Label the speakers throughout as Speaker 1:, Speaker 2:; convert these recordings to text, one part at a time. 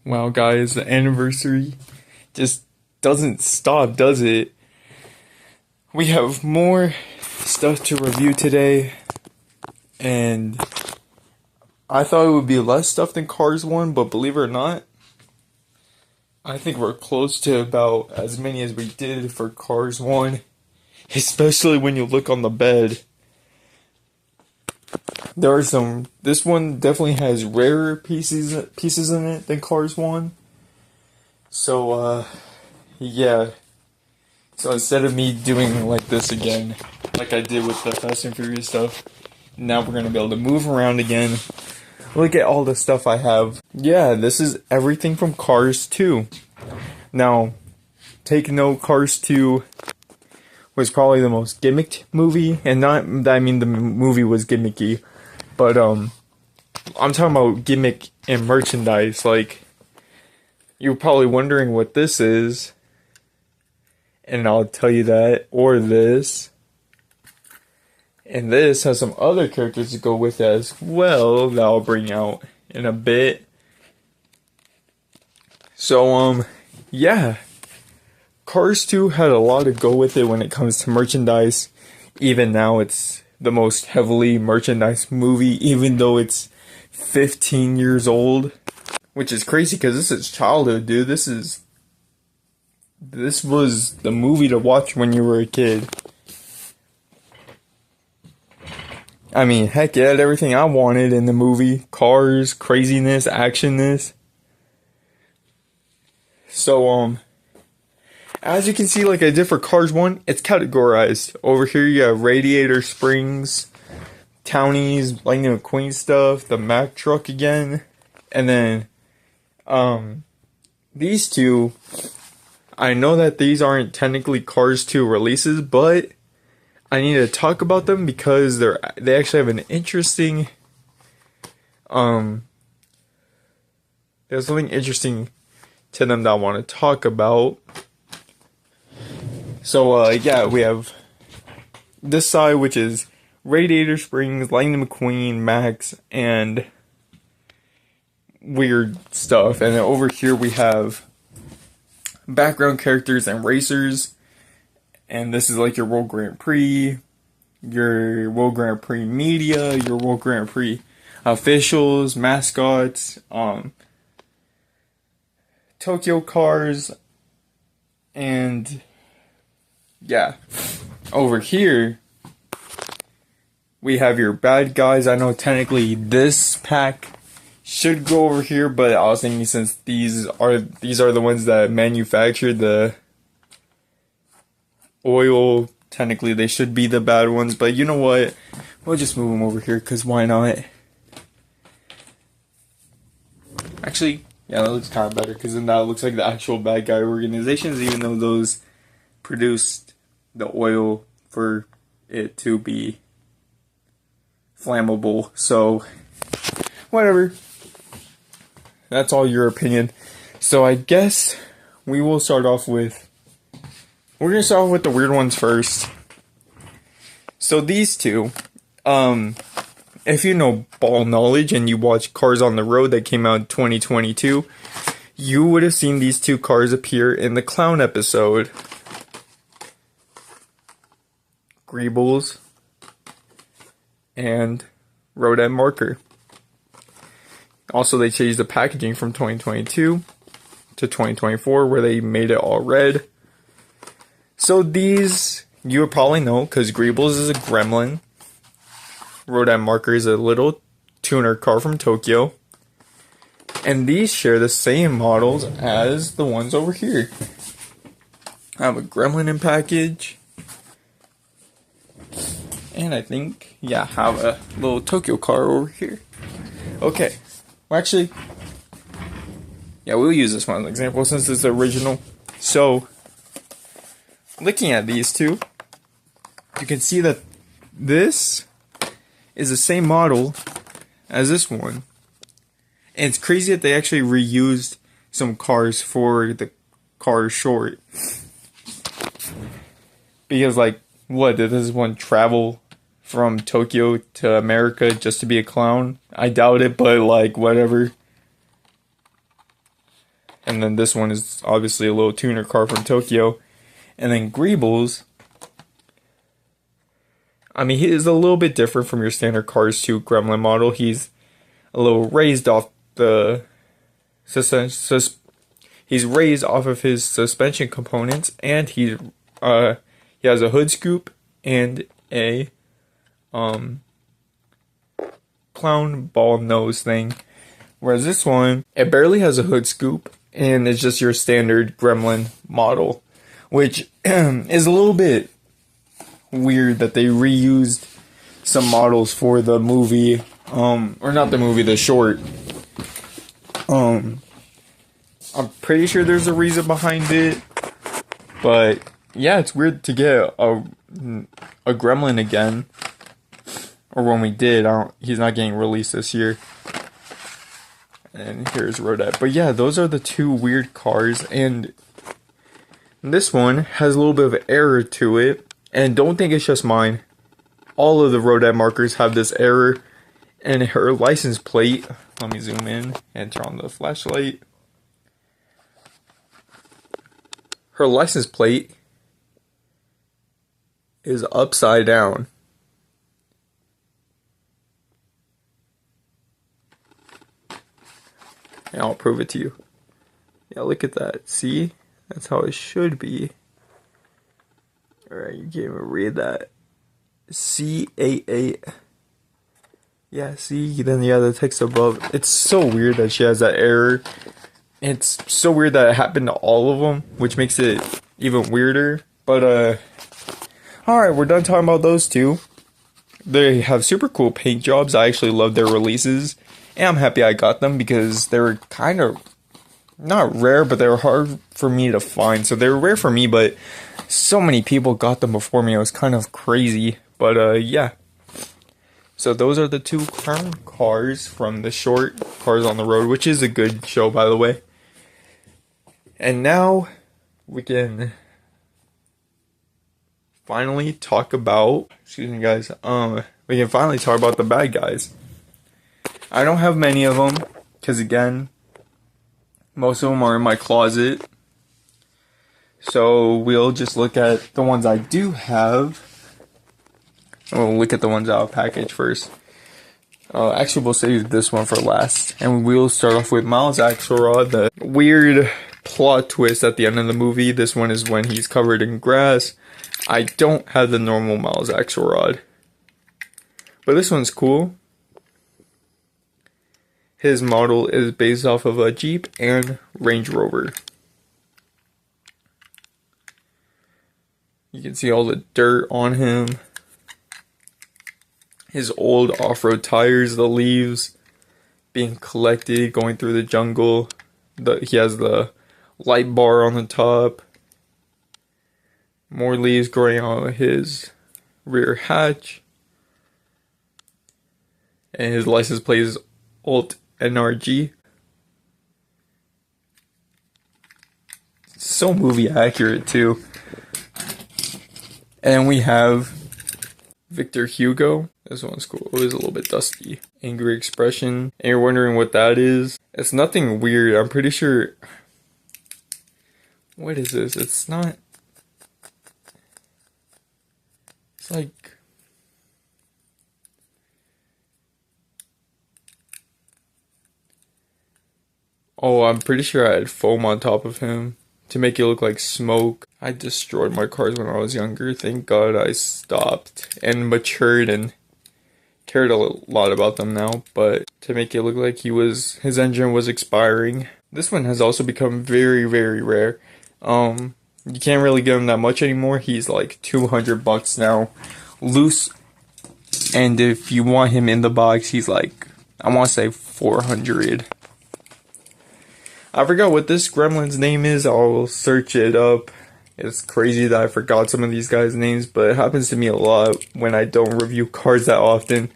Speaker 1: Wow, guys, the anniversary just doesn't stop, does it? We have more stuff to review today, and I thought it would be less stuff than Cars 1, but believe it or not, I think we're close to about as many as we did for Cars 1, especially when you look on the bed. There are some. This one definitely has rarer pieces in it than Cars 1. So, yeah. So instead of me doing like this again, like I did with the Fast and Furious stuff, now we're gonna be able to move around again. Look at all the stuff I have. Yeah, this is everything from Cars 2. Now, take note, Cars 2 was probably the most gimmicked movie, and not that I mean the movie was gimmicky, but I'm talking about gimmick and merchandise. Like, you're probably wondering what this is, and I'll tell you that, or this. And this has some other characters to go with it as well that I'll bring out in a bit. So, yeah. Cars 2 had a lot to go with it when it comes to merchandise. Even now, it's the most heavily merchandised movie, even though it's 15 years old. Which is crazy, because this is childhood, dude. This was the movie to watch when you were a kid. I mean, heck, it had everything I wanted in the movie. Cars, craziness, actionness. So, as you can see, like I did for Cars 1, it's categorized. Over here you have Radiator Springs, Townies, Lightning McQueen stuff, the Mack truck again. And then, these two, I know that these aren't technically Cars 2 releases, but I need to talk about them because they actually have an interesting, there's something interesting to them that I want to talk about. So, yeah, we have this side, which is Radiator Springs, Lightning McQueen, Max, and weird stuff. And then over here we have background characters and racers. And this is like your World Grand Prix, your World Grand Prix media, your World Grand Prix officials, mascots, Tokyo cars, and yeah, over here we have your bad guys. I know technically this pack should go over here, but I was thinking since these are the ones that manufactured the oil, technically they should be the bad ones, but you know what? We'll just move them over here, because why not? Actually, yeah, that looks kind of better, because then that looks like the actual bad guy organizations, even though those produced the oil for it to be flammable. So, whatever. That's all your opinion. So I guess we will start off with, we're going to start off with the weird ones first. So these two, if you know ball knowledge and you watch Cars on the Road that came out in 2022, you would have seen these two cars appear in the Clown episode. Greebles and Road Marker. Also, they changed the packaging from 2022 to 2024, where they made it all red. So these, you would probably know, because Greebles is a gremlin. Road Marker is a little tuner car from Tokyo. And these share the same models as the ones over here. I have a gremlin in package. And I think, yeah, have a little Tokyo car over here. Okay. Well, actually, yeah, we'll use this one as an example since it's the original. So, looking at these two, you can see that this is the same model as this one. And it's crazy that they actually reused some cars for the Cars short. Because, like, what, did this one travel from Tokyo to America just to be a clown? I doubt it, but, like, whatever. And then this one is obviously a little tuner car from Tokyo. And then Greebles, I mean, he is a little bit different from your standard Cars 2 Gremlin model. He's a little raised off the he's raised off of his suspension components, and he has a hood scoop and a clown ball nose thing. Whereas this one, it barely has a hood scoop, and it's just your standard Gremlin model, which is a little bit weird that they reused some models for the movie, or not the movie, the short. I'm pretty sure there's a reason behind it, but yeah, it's weird to get a Gremlin again, or when we did. He's not getting released this year. And here's Rodette. But yeah, those are the two weird cars, and this one has a little bit of error to it. And don't think it's just mine. All of the Rodette markers have this error. And her license plate, let me zoom in and turn on the flashlight. Her license plate is upside down. And I'll prove it to you. Yeah, look at that. See? That's how it should be. Alright, you can't even read that. C88. Yeah, see? Then yeah, the text above. It's so weird that she has that error. It's so weird that it happened to all of them, which makes it even weirder. But, alright, we're done talking about those two. They have super cool paint jobs. I actually love their releases. And I'm happy I got them because they were kind of not rare, but they were hard for me to find. So they were rare for me, but so many people got them before me. It was kind of crazy. But yeah. So those are the two crown cars from the short Cars on the Road, which is a good show, by the way. And now we can finally talk about, excuse me guys, we can finally talk about the bad guys. I don't have many of them, because again, most of them are in my closet. So we'll just look at the ones I do have. We'll look at the ones out of package first. Actually, we'll save this one for last. And we'll start off with Miles Axelrod, the weird plot twist at the end of the movie. This one is when he's covered in grass. I don't have the normal Miles Axelrod, but this one's cool. His model is based off of a Jeep and Range Rover. You can see all the dirt on him. His old off-road tires, the leaves being collected, going through the jungle. He has the light bar on the top. More leaves growing out of his rear hatch. And his license plate is Alt NRG. So movie accurate too. And we have Victor Hugo. This one's cool. It is a little bit dusty. Angry expression. And you're wondering what that is? It's nothing weird. I'm pretty sure. What is this? It's not. It's like. Oh, I'm pretty sure I had foam on top of him to make it look like smoke. I destroyed my cars when I was younger. Thank God I stopped and matured and cared a lot about them now. But to make it look like his engine was expiring. This one has also become very, very rare. You can't really get him that much anymore. He's like $200 now, loose. And if you want him in the box, he's like, I want to say 400. I forgot what this gremlin's name is. I'll search it up. It's crazy that I forgot some of these guys' names, but it happens to me a lot when I don't review cars that often,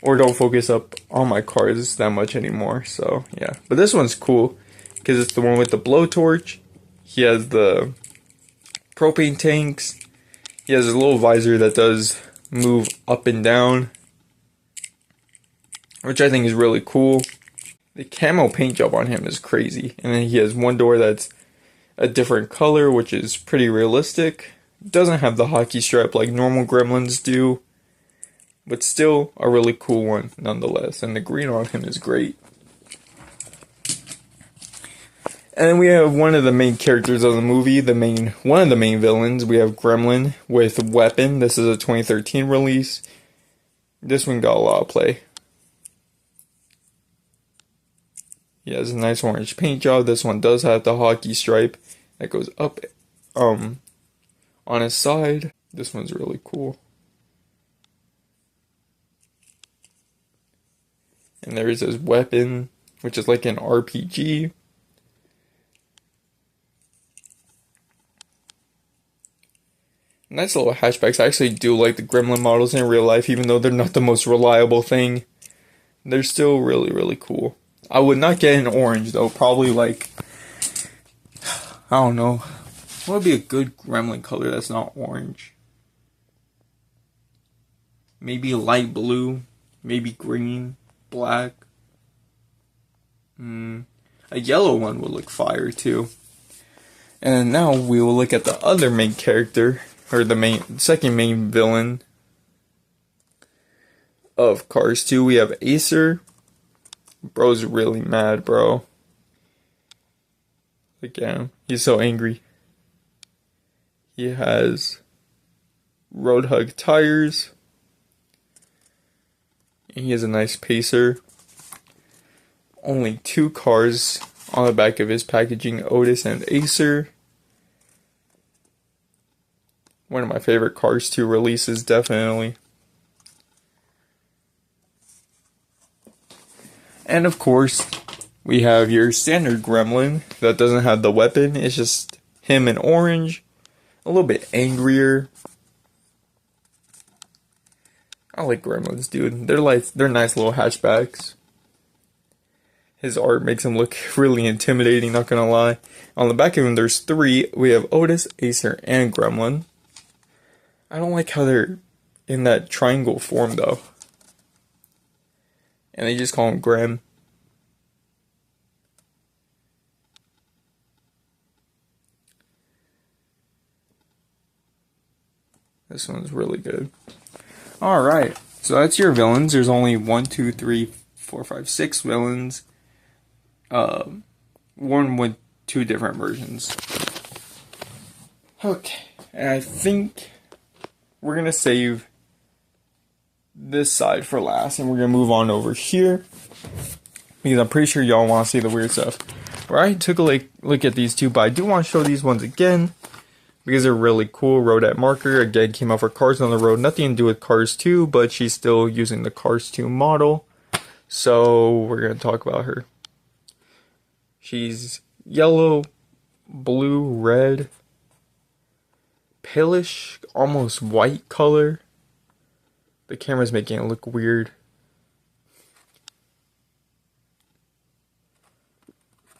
Speaker 1: or don't focus up on my cars that much anymore. So yeah, but this one's cool because it's the one with the blowtorch. He has the propane tanks. He has a little visor that does move up and down, which I think is really cool. The camo paint job on him is crazy. And then he has one door that's a different color, which is pretty realistic. Doesn't have the hockey stripe like normal Gremlins do, but still a really cool one nonetheless. And the green on him is great. And then we have one of the main characters of the movie, one of the main villains. We have Gremlin with Weapon. This is a 2013 release. This one got a lot of play. He has a nice orange paint job. This one does have the hockey stripe that goes up on his side. This one's really cool. And there's his weapon, which is like an RPG. Nice little hatchbacks. I actually do like the Gremlin models in real life, even though they're not the most reliable thing. They're still really, really cool. I would not get an orange, though. Probably like, I don't know. What would be a good Gremlin color that's not orange? Maybe light blue. Maybe green. Black. A yellow one would look fire, too. And now we will look at the other main character. Or the second main villain of Cars 2. We have Acer. Bro's really mad, bro. Again, he's so angry. He has road hug tires. And he has a nice pacer. Only 2 cars on the back of his packaging, Otis and Acer. One of my favorite Cars 2 releases, definitely. And of course, we have your standard Gremlin that doesn't have the weapon. It's just him in orange. A little bit angrier. I like Gremlins, dude. They're nice little hatchbacks. His art makes him look really intimidating, not gonna lie. On the back of him, there's 3. We have Otis, Acer, and Gremlin. I don't like how they're in that triangle form, though. And they just call him Grem. This one's really good. Alright, so that's your villains. There's only 1, 2, 3, 4, 5, 6 villains. One with 2 different versions. Okay, and I think we're going to save this side for last, and we're going to move on over here, because I'm pretty sure y'all want to see the weird stuff. Where I took a look at these 2, but I do want to show these ones again, because they're really cool. Rodette Marker, again, came out for Cars on the Road. Nothing to do with Cars 2, but she's still using the Cars 2 model. So, we're going to talk about her. She's yellow, blue, red, palish, almost white color. The camera's making it look weird.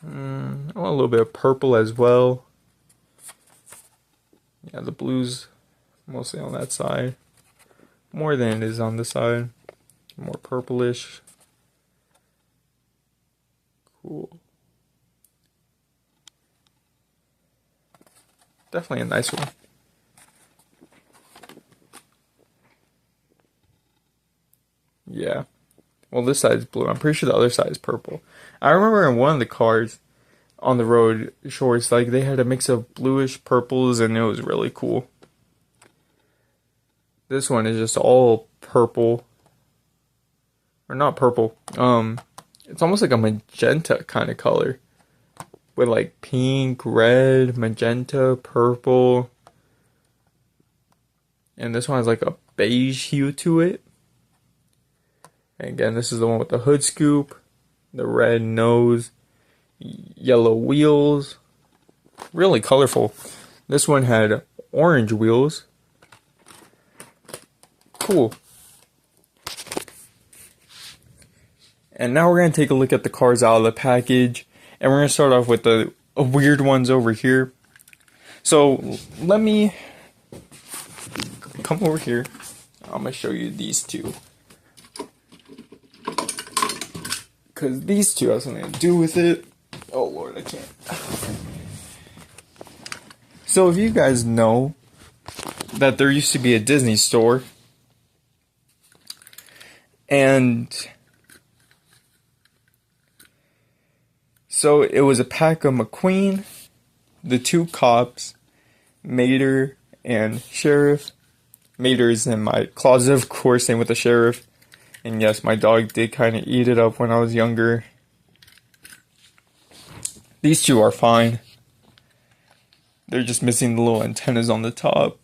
Speaker 1: I want a little bit of purple as well. Yeah, the blue's mostly on that side. More than it is on this side. More purplish. Cool. Definitely a nice one. Yeah. Well, this side is blue. I'm pretty sure the other side is purple. I remember in one of the cars on the road shorts, like, they had a mix of bluish purples, and it was really cool. This one is just all purple. Or not purple. It's almost like a magenta kind of color. With, like, pink, red, magenta, purple. And this one has, like, a beige hue to it. And again, this is the one with the hood scoop, the red nose, yellow wheels. Really colorful. This one had orange wheels. Cool. And now we're going to take a look at the cars out of the package. And we're going to start off with the weird ones over here. So, let me come over here. I'm going to show you these 2. because these two have something to do with it. Oh Lord, I can't. So if you guys know that there used to be a Disney store, and so it was a pack of McQueen, the two cops, Mater and Sheriff. Mater is in my closet, of course, same with the Sheriff. And yes, my dog did kind of eat it up when I was younger. These two are fine. They're just missing the little antennas on the top.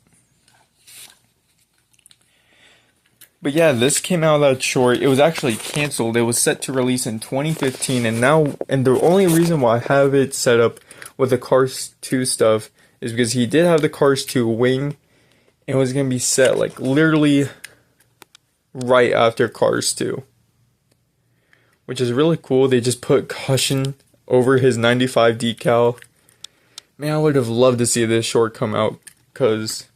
Speaker 1: But yeah, this came out that short. It was actually canceled. It was set to release in 2015, and the only reason why I have it set up with the Cars 2 stuff is because he did have the Cars 2 wing, and it was gonna be set like literally right after Cars 2, which is really cool. They just put caution over his 95 decal. Man, I would have loved to see this short come out, because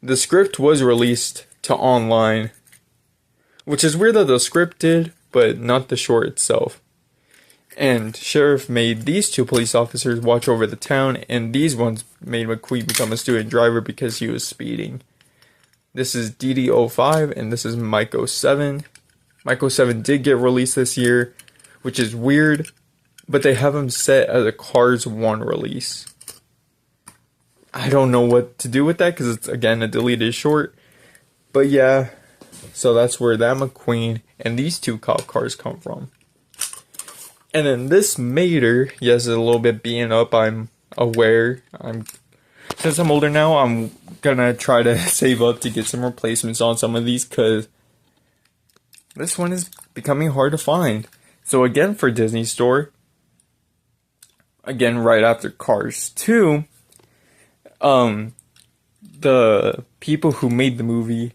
Speaker 1: the script was released to online, which is weird that the script did, but not the short itself. And Sheriff made these two police officers watch over the town, and these ones made McQueen become a student driver because he was speeding. This is DD05, and this is Mike 07. Mike 07 did get released this year, which is weird, but they have him set as a Cars 1 release. I don't know what to do with that, because it's, again, a deleted short. But yeah, so that's where that McQueen and these two cop cars come from. And then this Mater, yes, is a little bit beaten up, I'm aware. Since I'm older now, I'm gonna try to save up to get some replacements on some of these, because this one is becoming hard to find. So again, for Disney Store, again, right after Cars 2, the people who made the movie,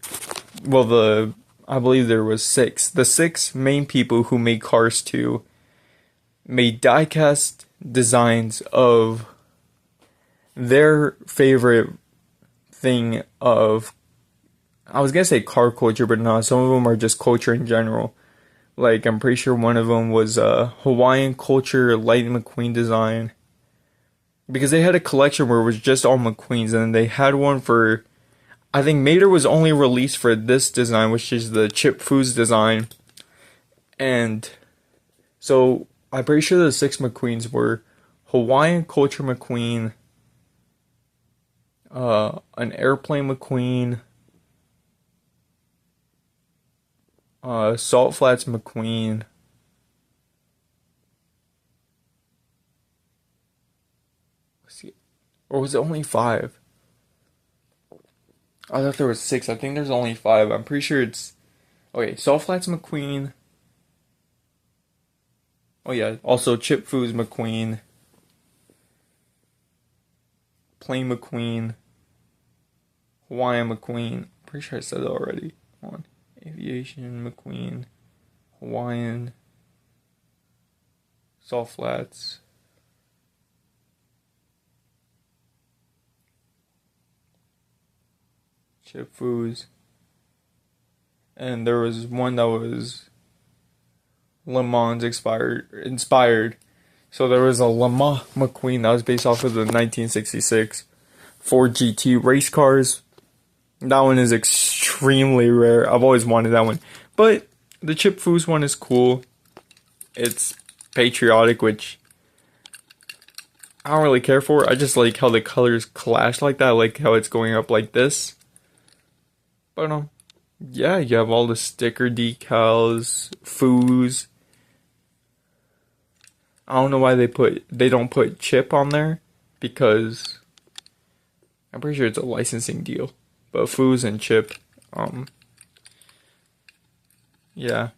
Speaker 1: well, I believe there was 6. The 6 main people who made Cars 2 made diecast designs of their favorite thing of, I was gonna say car culture, but no, some of them are just culture in general. Like, I'm pretty sure one of them was Hawaiian culture Lightning McQueen design. Because they had a collection where it was just all McQueens, and then they had one for, I think Mater was only released for this design, which is the Chip Foos design. And so I'm pretty sure the 6 McQueens were Hawaiian culture McQueen, an airplane McQueen, Salt Flats McQueen, or was it only 5? I thought there was 6. I think there's only 5. I'm pretty sure it's, okay, Salt Flats McQueen. Oh yeah, also Chip Foos McQueen, Plain McQueen, Hawaiian McQueen. Pretty sure I said it already. Come on. Aviation McQueen, Hawaiian, Salt Flats, Chip Foos, and there was one that was Le Mans inspired. So there was a Le Mans McQueen that was based off of the 1966 Ford GT race cars. That one is extremely rare. I've always wanted that one. But the Chip Foos one is cool. It's patriotic, which I don't really care for. I just like how the colors clash like that. I like how it's going up like this. But yeah, you have all the sticker decals, Foos. I don't know why they don't put Chip on there, because I'm pretty sure it's a licensing deal. But Foos and Chip, yeah,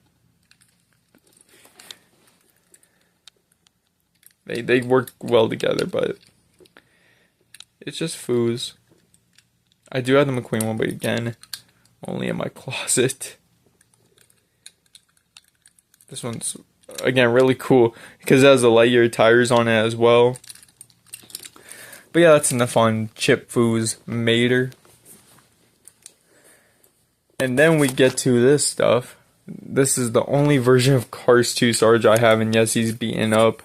Speaker 1: they work well together, but it's just Foos. I do have the McQueen one, but again, only in my closet. This one's, again, really cool because it has the Lightyear tires on it as well. But yeah, that's enough on Chip Foos Mater. And then we get to this stuff. This is the only version of Cars 2 Sarge I have, and yes, he's beaten up.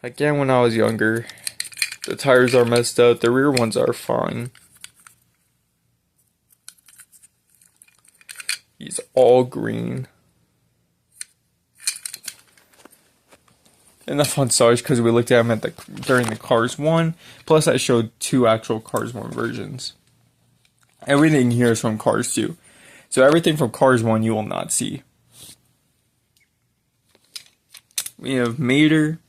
Speaker 1: Again, when I was younger, the tires are messed up, the rear ones are fine. He's all green. Enough on Sarge because we looked at him during the Cars 1. Plus, I showed 2 actual Cars 1 versions. Everything here is from Cars 2. So everything from Cars 1 you will not see. We have Mater.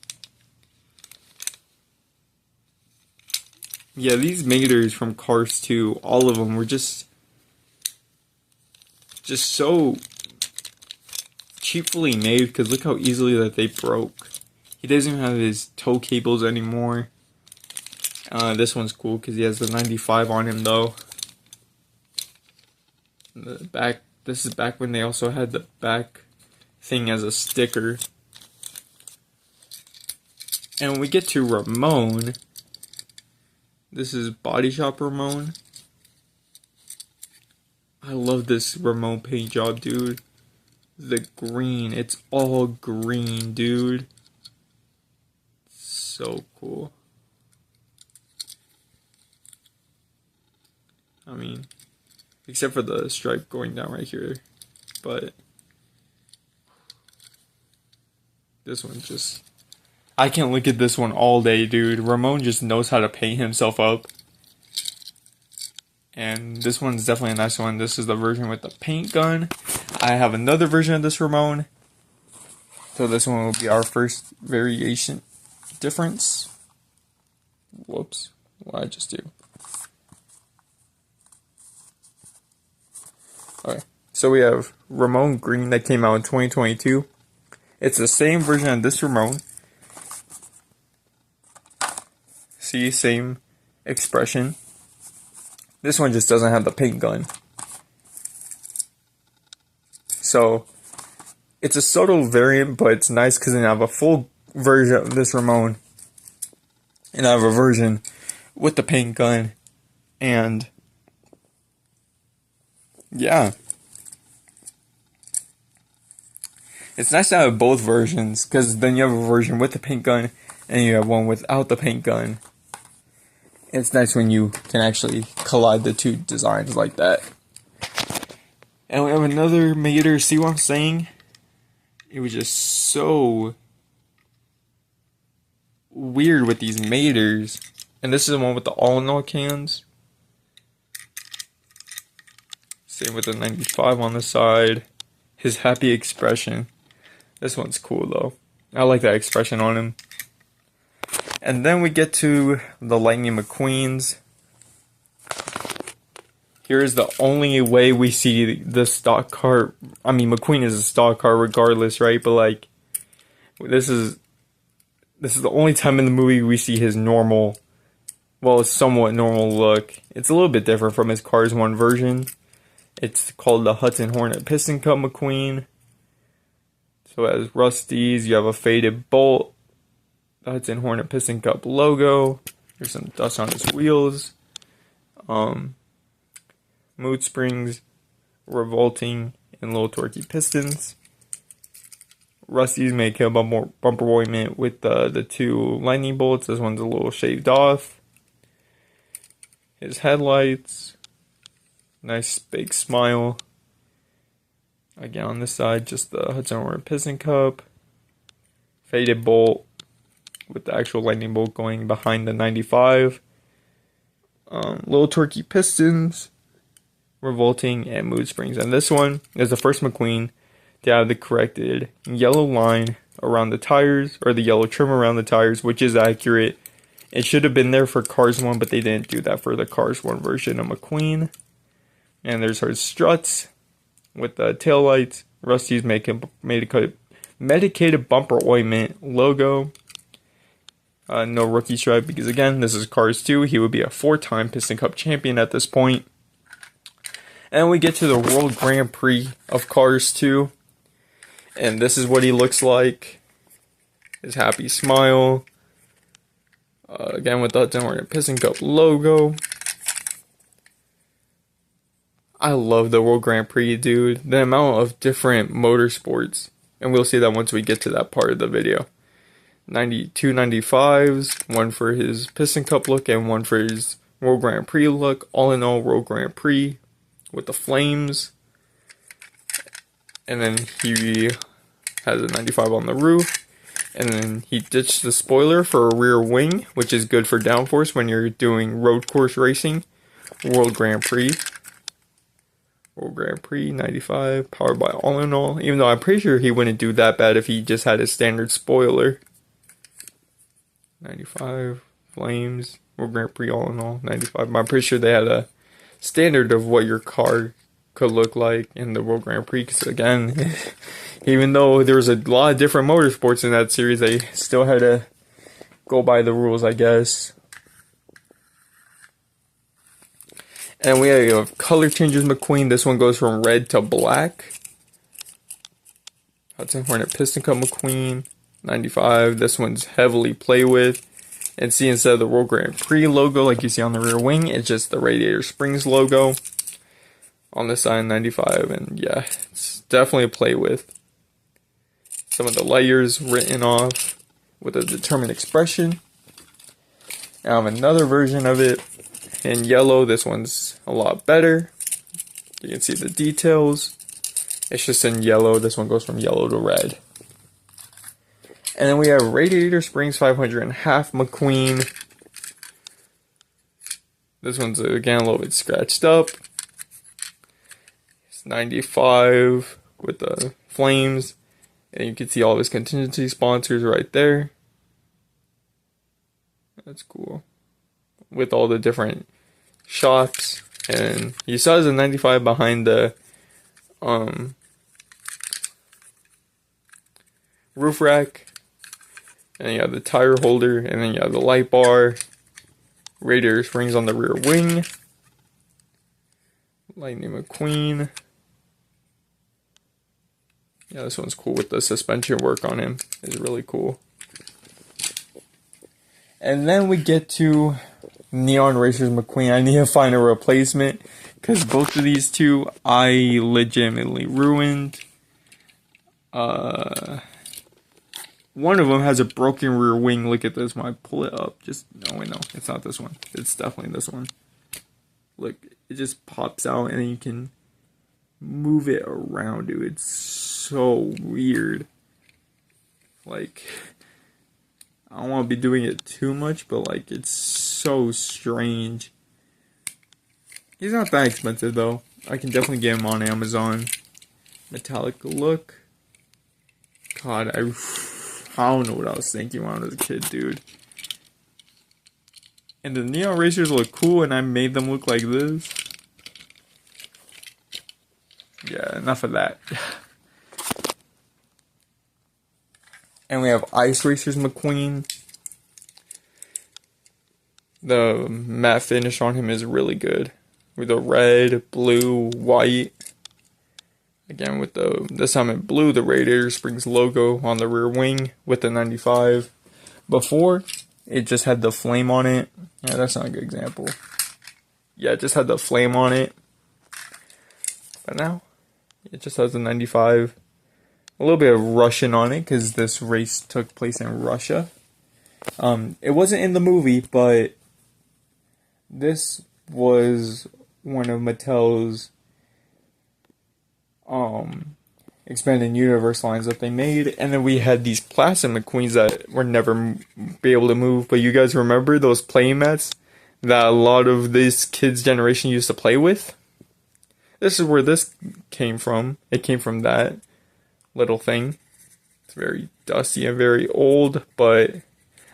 Speaker 1: Yeah, these Maters from Cars 2, all of them were just so cheaply made, because look how easily that they broke. He doesn't even have his tow cables anymore. This one's cool because he has the 95 on him though. The back, this is back when they also had the back thing as a sticker. And when we get to Ramon, this is Body Shop Ramon. I love this Ramon paint job, dude. The green, it's all green, dude. So cool. I mean, except for the stripe going down right here, but this one just, I can look at this one all day, dude. Ramon just knows how to paint himself up. And this one's definitely a nice one. This is the version with the paint gun. I have another version of this Ramon. So this one will be our first variation difference. Whoops. What did I just do? Okay. So we have Ramon Green that came out in 2022. It's the same version of this Ramon. See, same expression. This one just doesn't have the paint gun. So, it's a subtle variant, but it's nice because I have a full version of this Ramon. And I have a version with the paint gun. And, yeah. It's nice to have both versions, because then you have a version with the paint gun, and you have one without the paint gun. It's nice when you can actually collide the two designs like that. And we have another Mater. See what I'm saying? It was just so weird with these Maters. And this is the one with the all-in-all cans. Same with the 95 on the side. His happy expression. This one's cool though. I like that expression on him. And then we get to the Lightning McQueens. Here's the only way we see the stock car. I mean, McQueen is a stock car regardless, right? But like, this is the only time in the movie we see his normal, well, somewhat normal look. It's a little bit different from his Cars 1 version. It's called the Hudson Hornet Piston Cup McQueen. So as Rusty's, you have a faded bolt. The Hudson Hornet Piston Cup logo. There's some dust on his wheels. Mood springs, revolting, and low torquey pistons. Rusty's make a bumper ointment with the 2 lightning bolts. This one's a little shaved off. His headlights. Nice big smile. Again on this side, just the Hudson Hornet Piston Cup. Faded bolt. With the actual lightning bolt going behind the 95. Low torquey pistons, revolting, and mood springs. And this one is the first McQueen to have the corrected yellow line around the tires, or the yellow trim around the tires, which is accurate. It should have been there for Cars 1, but they didn't do that for the Cars 1 version of McQueen. And there's her struts with the taillights. Rusty's medicated bumper ointment logo. No rookie stripe, because again, this is Cars 2. He would be a 4-time Piston Cup champion at this point. And we get to the World Grand Prix of Cars 2. And this is what he looks like. His happy smile. Again, with the Hudson Hornet Piston Cup logo. I love the World Grand Prix, dude. The amount of different motorsports, and we'll see that once we get to that part of the video. 92 95s, one for his Piston Cup look and one for his World Grand Prix look. All in all, World Grand Prix with the flames. And then he has a 95 on the roof. And then he ditched the spoiler for a rear wing, which is good for downforce when you're doing road course racing. World Grand Prix. World Grand Prix 95, powered by All in All. Even though I'm pretty sure he wouldn't do that bad if he just had a standard spoiler. 95, flames, World Grand Prix All in All, 95. I'm pretty sure they had a standard of what your car could look like in the World Grand Prix. Because again, even though there was a lot of different motorsports in that series, they still had to go by the rules, I guess. And we have color changes McQueen. This one goes from red to black. Hudson Hornet Piston Cup McQueen, 95. This one's heavily play with. And see, instead of the World Grand Prix logo like you see on the rear wing, it's just the Radiator Springs logo on the side, 95. And yeah, it's definitely a play with. Some of the layers written off with a determined expression. Now I have another version of it in yellow. This one's a lot better. You can see the details. It's just in yellow. This one goes from yellow to red. And then we have Radiator Springs 500 and half McQueen. This one's again a little bit scratched up. It's 95 with the flames. And you can see all of his contingency sponsors right there. That's cool. With all the different shots. And you saw there's a 95 behind the roof rack. And you have the tire holder. And then you have the light bar. Radiator springs on the rear wing. Lightning McQueen. Yeah, this one's cool with the suspension work on him. It's really cool. And then we get to Neon Racers McQueen. I need to find a replacement because both of these two I legitimately ruined. One of them has a broken rear wing. Look at this when I pull it up. No, it's not this one. It's definitely this one. Look, it just pops out and then you can move it around, dude. It's so weird. Like, I don't want to be doing it too much, but like, it's so strange. He's not that expensive though. I can definitely get him on Amazon. Metallic look. God, I don't know what I was thinking when I was a kid, dude. And the Neon Racers look cool, and I made them look like this. Yeah, enough of that. And we have Ice Racers McQueen. The matte finish on him is really good. With the red, blue, white. Again, with this time in blue, the Radiator Springs logo on the rear wing with the 95. Before, it just had the flame on it. Yeah, that's not a good example. Yeah, it just had the flame on it. But now, it just has the 95. A little bit of Russian on it, because this race took place in Russia. It wasn't in the movie, but this was one of Mattel's expanded universe lines that they made, and then we had these plastic McQueens that were never be able to move. But you guys remember those playing mats that a lot of this kids' generation used to play with? This is where this came from. It came from that little thing. It's very dusty and very old, but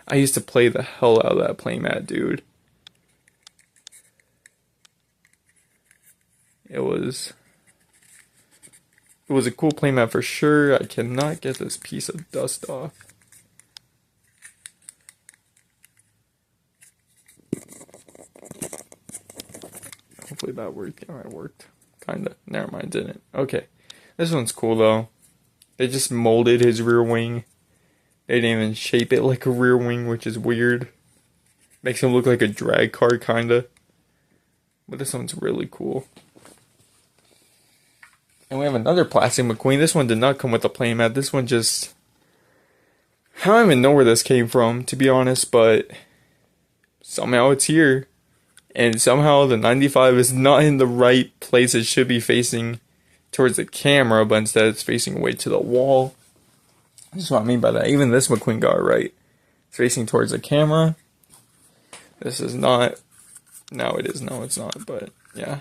Speaker 1: I used to play the hell out of that playing mat, dude. It was a cool playmat for sure. I cannot get this piece of dust off. Hopefully that worked. Yeah, it worked. Kinda. Never mind, didn't. Okay. This one's cool though. They just molded his rear wing. They didn't even shape it like a rear wing, which is weird. Makes him look like a drag car, kinda. But this one's really cool. And we have another plastic McQueen. This one did not come with a playmat. This one just... I don't even know where this came from, to be honest, but somehow it's here. And somehow the 95 is not in the right place. It should be facing towards the camera, but instead it's facing away to the wall. That's what I mean by that. Even this McQueen got it right. It's facing towards the camera. This is not... No, it is. No, it's not. But, yeah.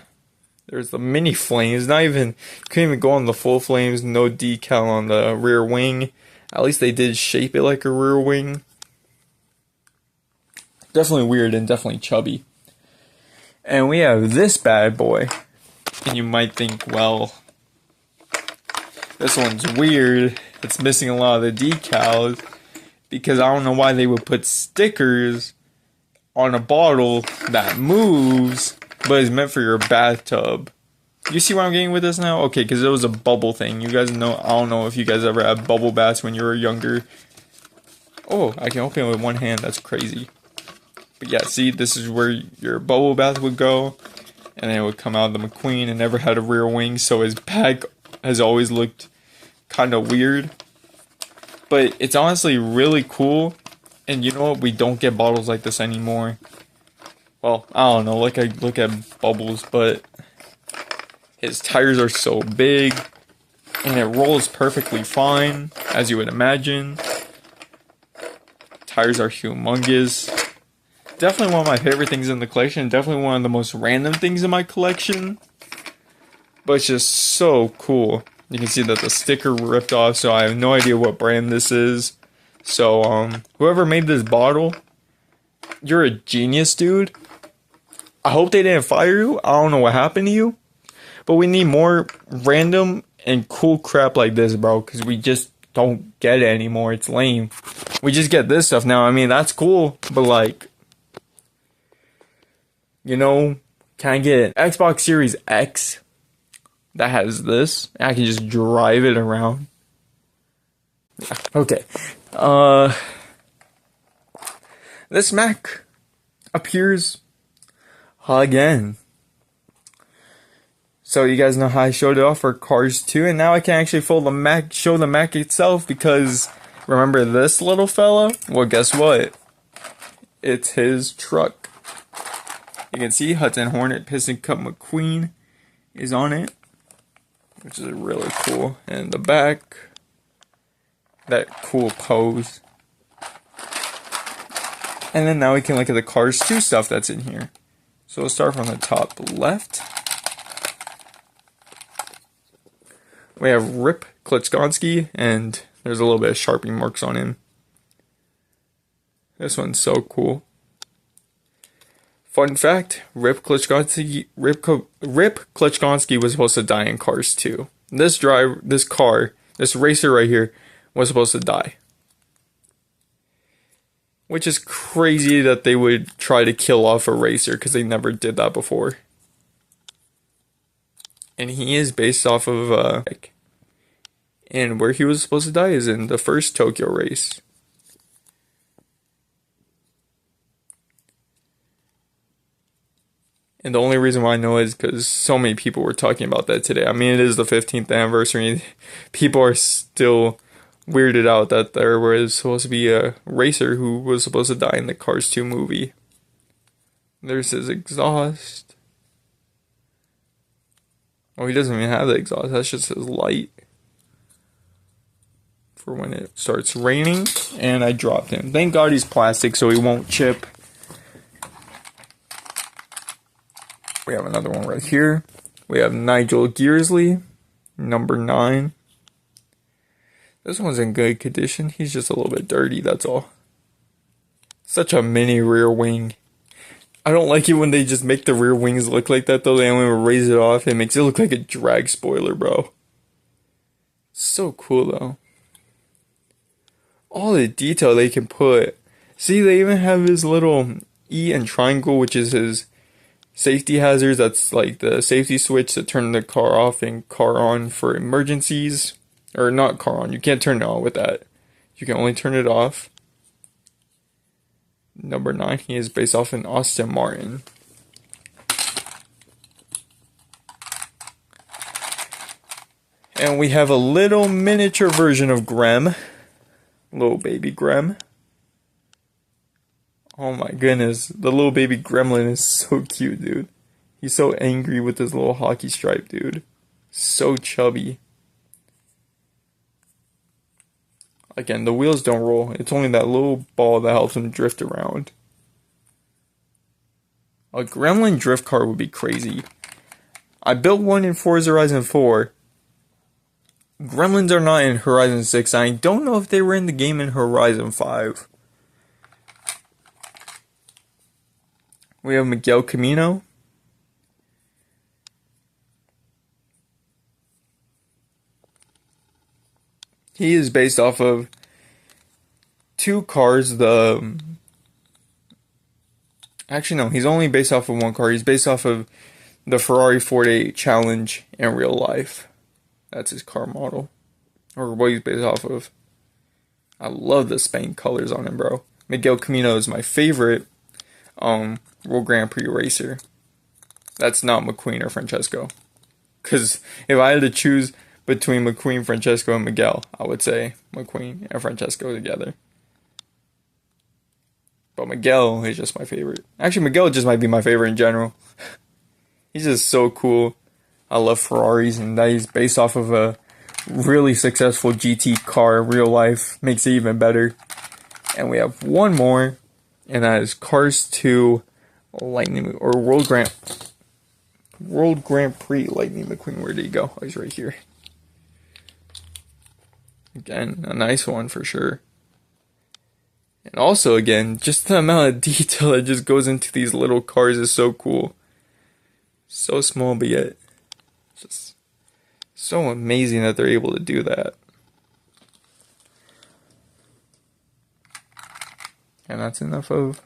Speaker 1: There's the mini flames. Not even... You couldn't even go on the full flames. No decal on the rear wing. At least they did shape it like a rear wing. Definitely weird and definitely chubby. And we have this bad boy. And you might think, well... This one's weird. It's missing a lot of the decals. Because I don't know why they would put stickers on a bottle that moves, but is meant for your bathtub. You see where I'm getting with this now? Okay, because it was a bubble thing. You guys know, I don't know if you guys ever had bubble baths when you were younger. Oh, I can open it with one hand. That's crazy. But yeah, see, this is where your bubble bath would go. And then it would come out of the McQueen and never had a rear wing. So his back has always looked kind of weird. But it's honestly really cool. And you know what? We don't get bottles like this anymore. Well, I don't know. Like I look at bubbles, but his tires are so big. And it rolls perfectly fine, as you would imagine. Tires are humongous. Definitely one of my favorite things in the collection. Definitely one of the most random things in my collection. But it's just so cool. You can see that the sticker ripped off, so I have no idea what brand this is. So, whoever made this bottle, you're a genius, dude. I hope they didn't fire you. I don't know what happened to you. But we need more random and cool crap like this, bro. Because we just don't get it anymore. It's lame. We just get this stuff now. I mean, that's cool. But, like, you know, can I get an Xbox Series X that has this? I can just drive it around. Yeah, okay. This Mac appears again. So you guys know how I showed it off for Cars 2, and now I can actually show the Mac itself, because remember this little fella? Well, guess what? It's his truck. You can see Hudson Hornet Piston Cup McQueen is on it, which is really cool. And the back, that cool pose. And then now we can look at the Cars 2 stuff that's in here. So we'll start from the top left. We have Rip Klitschkonski, and there's a little bit of Sharpie marks on him. This one's so cool. Fun fact, Rip Klitschkonski was supposed to die in Cars 2. This racer right here was supposed to die. Which is crazy that they would try to kill off a racer, because they never did that before. And he is based off of, and where he was supposed to die is in the first Tokyo race. And the only reason why I know is because so many people were talking about that today. I mean, it is the 15th anniversary. People are still weirded out that there was supposed to be a racer who was supposed to die in the Cars 2 movie. There's his exhaust. Oh, he doesn't even have the exhaust. That's just his light for when it starts raining. And I dropped him. Thank God he's plastic so he won't chip. We have another one right here. We have Nigel Gearsley, number 9. This one's in good condition. He's just a little bit dirty, that's all. Such a mini rear wing. I don't like it when they just make the rear wings look like that, though. They only raise it off. It makes it look like a drag spoiler, bro. So cool, though. All the detail they can put. See, they even have his little E and triangle, which is his safety hazards. That's like the safety switch to turn the car off and car on for emergencies. Or not car on. You can't turn it on with that. You can only turn it off. Number 9. He is based off an Aston Martin. And we have a little miniature version of Grem. Little baby Grem. Oh my goodness. The little baby gremlin is so cute, dude. He's so angry with his little hockey stripe, dude. So chubby. Again, the wheels don't roll. It's only that little ball that helps him drift around. A gremlin drift car would be crazy. I built one in Forza Horizon 4. Gremlins are not in Horizon 6. I don't know if they were in the game in Horizon 5. We have Miguel Camino. He is based off of two cars. Actually, no, he's only based off of one car. He's based off of the Ferrari 48 Challenge in real life. That's his car model. Or what he's based off of. I love the Spain colors on him, bro. Miguel Camino is my favorite World Grand Prix racer. That's not McQueen or Francesco. Because if I had to choose between McQueen, Francesco, and Miguel, I would say McQueen and Francesco together. But Miguel is just my favorite. Actually, Miguel just might be my favorite in general. He's just so cool. I love Ferraris, and that he's based off of a really successful GT car in real life makes it even better. And we have one more, and that is Cars 2 Lightning, or World Grand Prix Lightning McQueen. Where did he go? Oh, he's right here. Again, a nice one for sure. And also, again, just the amount of detail that just goes into these little cars is so cool. So small, but yet just so amazing that they're able to do that. And that's enough of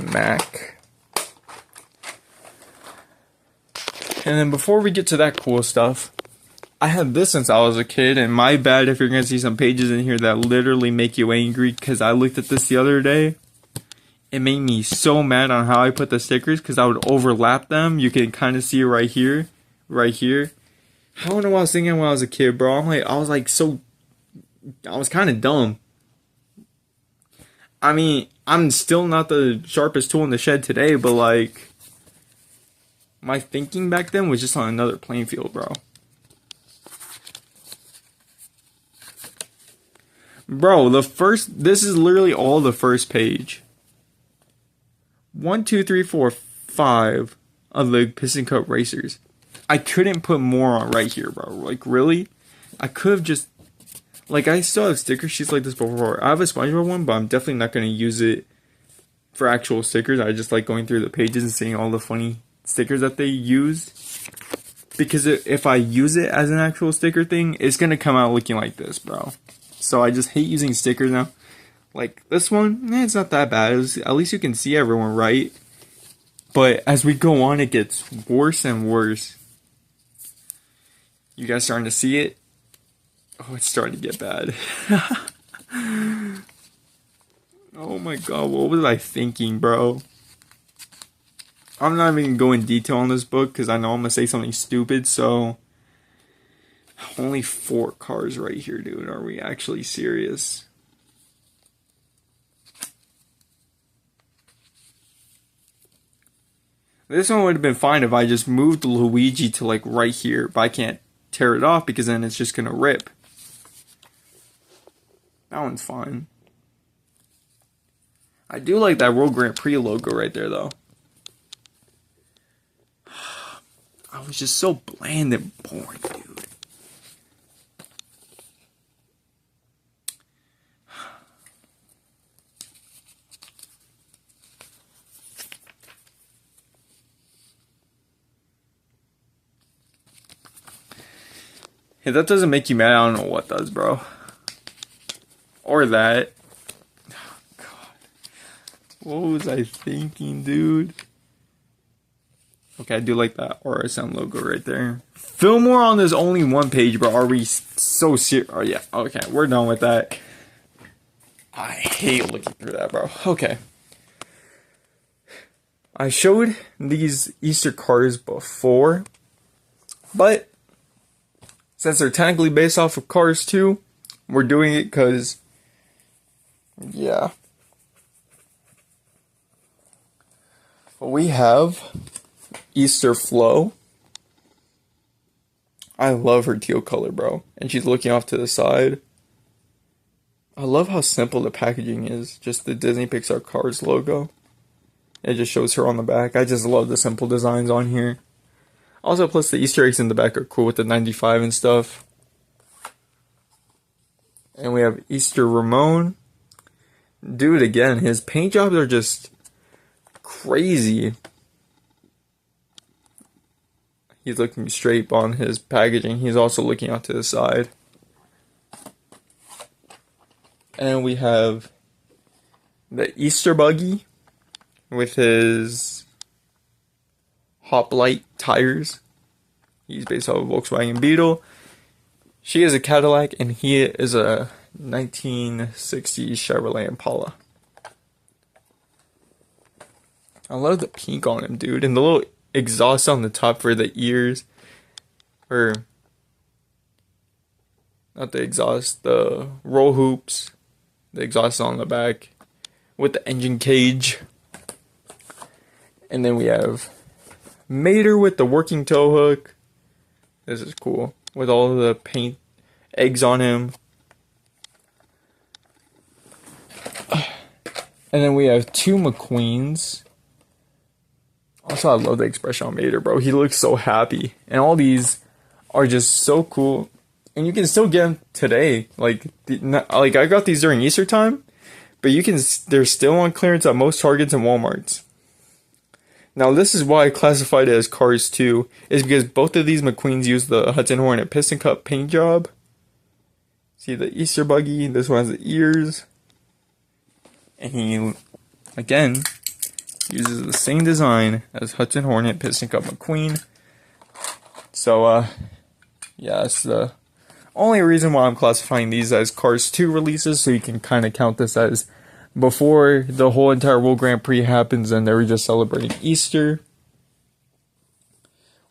Speaker 1: Mac. And then before we get to that cool stuff, I had this since I was a kid, and my bad if you're going to see some pages in here that literally make you angry, because I looked at this the other day. It made me so mad on how I put the stickers, because I would overlap them. You can kind of see it right here. Right here. I don't know what I was thinking when I was a kid, bro. I was kind of dumb. I mean, I'm still not the sharpest tool in the shed today, but like, my thinking back then was just on another playing field, bro. Bro, this is literally all the first page. 1, 2, 3, 4, 5 of the Piston Cup racers. I couldn't put more on right here, bro. Like, really? I could have just... Like, I still have sticker sheets like this before. I have a SpongeBob one, but I'm definitely not going to use it for actual stickers. I just like going through the pages and seeing all the funny stickers that they use. Because if I use it as an actual sticker thing, it's going to come out looking like this, bro. So I just hate using stickers now. Like this one, it's not that bad. At least you can see everyone, right? But as we go on, it gets worse and worse. You guys starting to see it? Oh, it's starting to get bad. Oh my god, what was I thinking, bro? I'm not even going to go in detail on this book because I know I'm going to say something stupid, so... Only 4 cars right here, dude. Are we actually serious? This one would have been fine if I just moved Luigi to like right here, but I can't tear it off because then it's just gonna rip. That one's fine. I do like that World Grand Prix logo right there though. I was just so bland and boring, dude. If that doesn't make you mad, I don't know what does, bro. Or that. Oh, God. What was I thinking, dude? Okay, I do like that RSM logo right there. Fillmore on this only one page, bro. Are we so serious? Oh, yeah. Okay, we're done with that. I hate looking through that, bro. Okay. I showed these Easter cars before, but since they're technically based off of Cars 2, we're doing it because, yeah. We have Easter Flo. I love her teal color, bro. And she's looking off to the side. I love how simple the packaging is. Just the Disney Pixar Cars logo. It just shows her on the back. I just love the simple designs on here. Also, plus the Easter eggs in the back are cool with the 95 and stuff. And we have Easter Ramon. Dude, again, his paint jobs are just crazy. He's looking straight on his packaging. He's also looking out to the side. And we have the Easter Buggy with his Hoplite tires. He's based off of Volkswagen Beetle. She is a Cadillac, and he is a 1960s Chevrolet Impala. I love the pink on him, dude. And the little exhaust on the top for the ears. Or, not the exhaust, the roll hoops. The exhaust on the back. With the engine cage. And then we have Mater with the working tow hook. This is cool. With all the paint eggs on him. And then we have two McQueens. Also, I love the expression on Mater, bro. He looks so happy. And all these are just so cool. And you can still get them today. Like I got these during Easter time. But they're still on clearance at most Targets and Walmarts. Now, this is why I classified it as Cars 2. Is because both of these McQueens use the Hudson Hornet Piston Cup paint job. See the Easter Buggy. This one has the ears. And he, again, uses the same design as Hudson Hornet Piston Cup McQueen. So, yeah, that's the only reason why I'm classifying these as Cars 2 releases, so you can kind of count this as before the whole entire World Grand Prix happens and they were just celebrating Easter.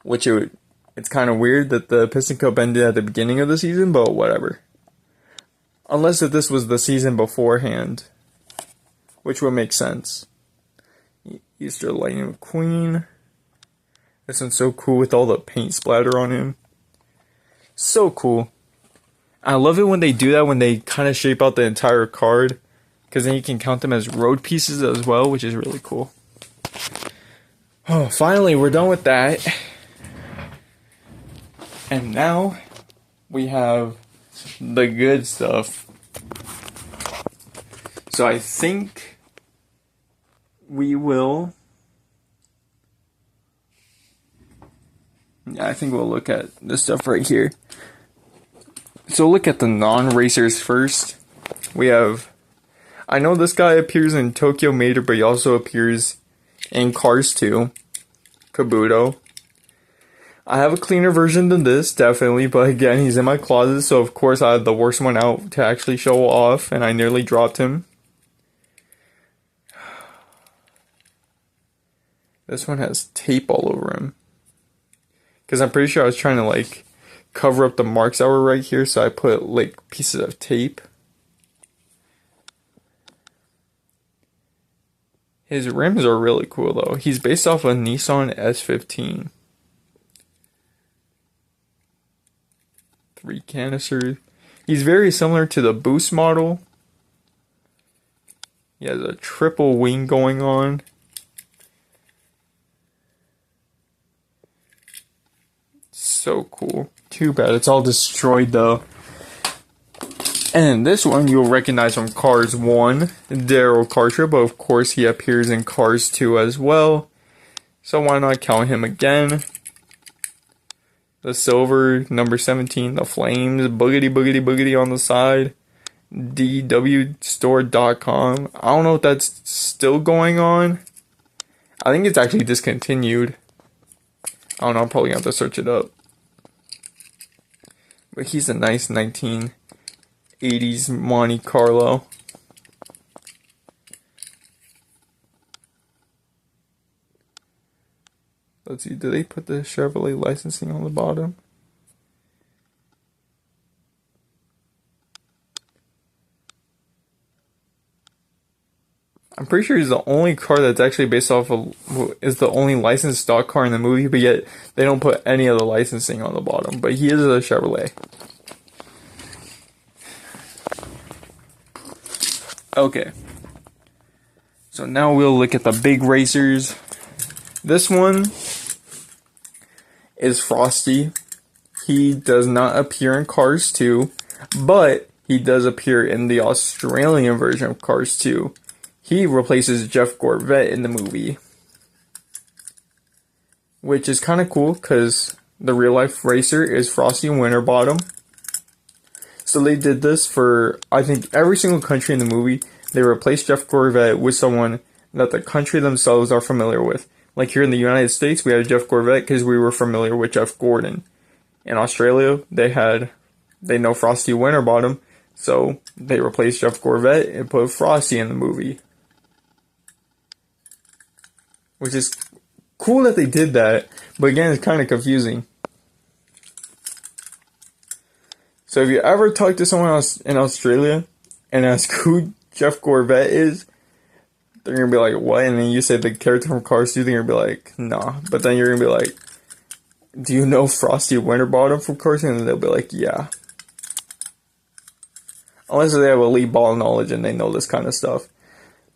Speaker 1: It's kind of weird that the Piston Cup ended at the beginning of the season, but whatever. Unless if this was the season beforehand, which would make sense. Easter Lightning McQueen. This one's so cool with all the paint splatter on him. So cool. I love it when they do that, when they kind of shape out the entire card. Because then you can count them as road pieces as well, which is really cool. Oh, finally, we're done with that. And now, we have the good stuff. So I think we will... Yeah, I think we'll look at this stuff right here. So look at the non-racers first. We have... I know this guy appears in Tokyo Mater, but he also appears in Cars 2. Kabuto. I have a cleaner version than this, definitely, but again, he's in my closet, so of course I had the worst one out to actually show off, and I nearly dropped him. This one has tape all over him. Because I'm pretty sure I was trying to, like, cover up the marks that were right here, so I put, like, pieces of tape. His rims are really cool, though. He's based off a Nissan S15. 3 canisters. He's very similar to the Boost model. He has a triple wing going on. So cool. Too bad it's all destroyed, though. And this one you'll recognize from Cars 1, Daryl Kartra, but of course he appears in Cars 2 as well. So why not count him again? The silver, number 17, the flames, boogity boogity boogity on the side. dwstore.com. I don't know if that's still going on. I think it's actually discontinued. I don't know, I'm probably going to have to search it up. But he's a nice 1980s Monte Carlo. Let's see, do they put the Chevrolet licensing on the bottom? I'm pretty sure he's the only car that's actually based off of, is the only licensed stock car in the movie, but yet they don't put any of the licensing on the bottom. But he is a Chevrolet. Okay. So now we'll look at the big racers. This one is Frosty. He does not appear in Cars 2, but he does appear in the Australian version of Cars 2. He replaces Jeff Gorvette in the movie, which is kind of cool because the real life racer is Frosty Winterbottom. So they did this for, I think, every single country in the movie. They replaced Jeff Gorvette with someone that the country themselves are familiar with. Like here in the United States, we had Jeff Gorvette because we were familiar with Jeff Gordon. In Australia, they know Frosty Winterbottom, so they replaced Jeff Gorvette and put Frosty in the movie. Which is cool that they did that, but again, it's kind of confusing. So if you ever talk to someone else in Australia and ask who Jeff Gorvette is, they're going to be like, what? And then you say the character from Cars 2, they're going to be like, nah. But then you're going to be like, do you know Frosty Winterbottom from Cars 2? And they'll be like, yeah. Unless they have elite ball knowledge and they know this kind of stuff.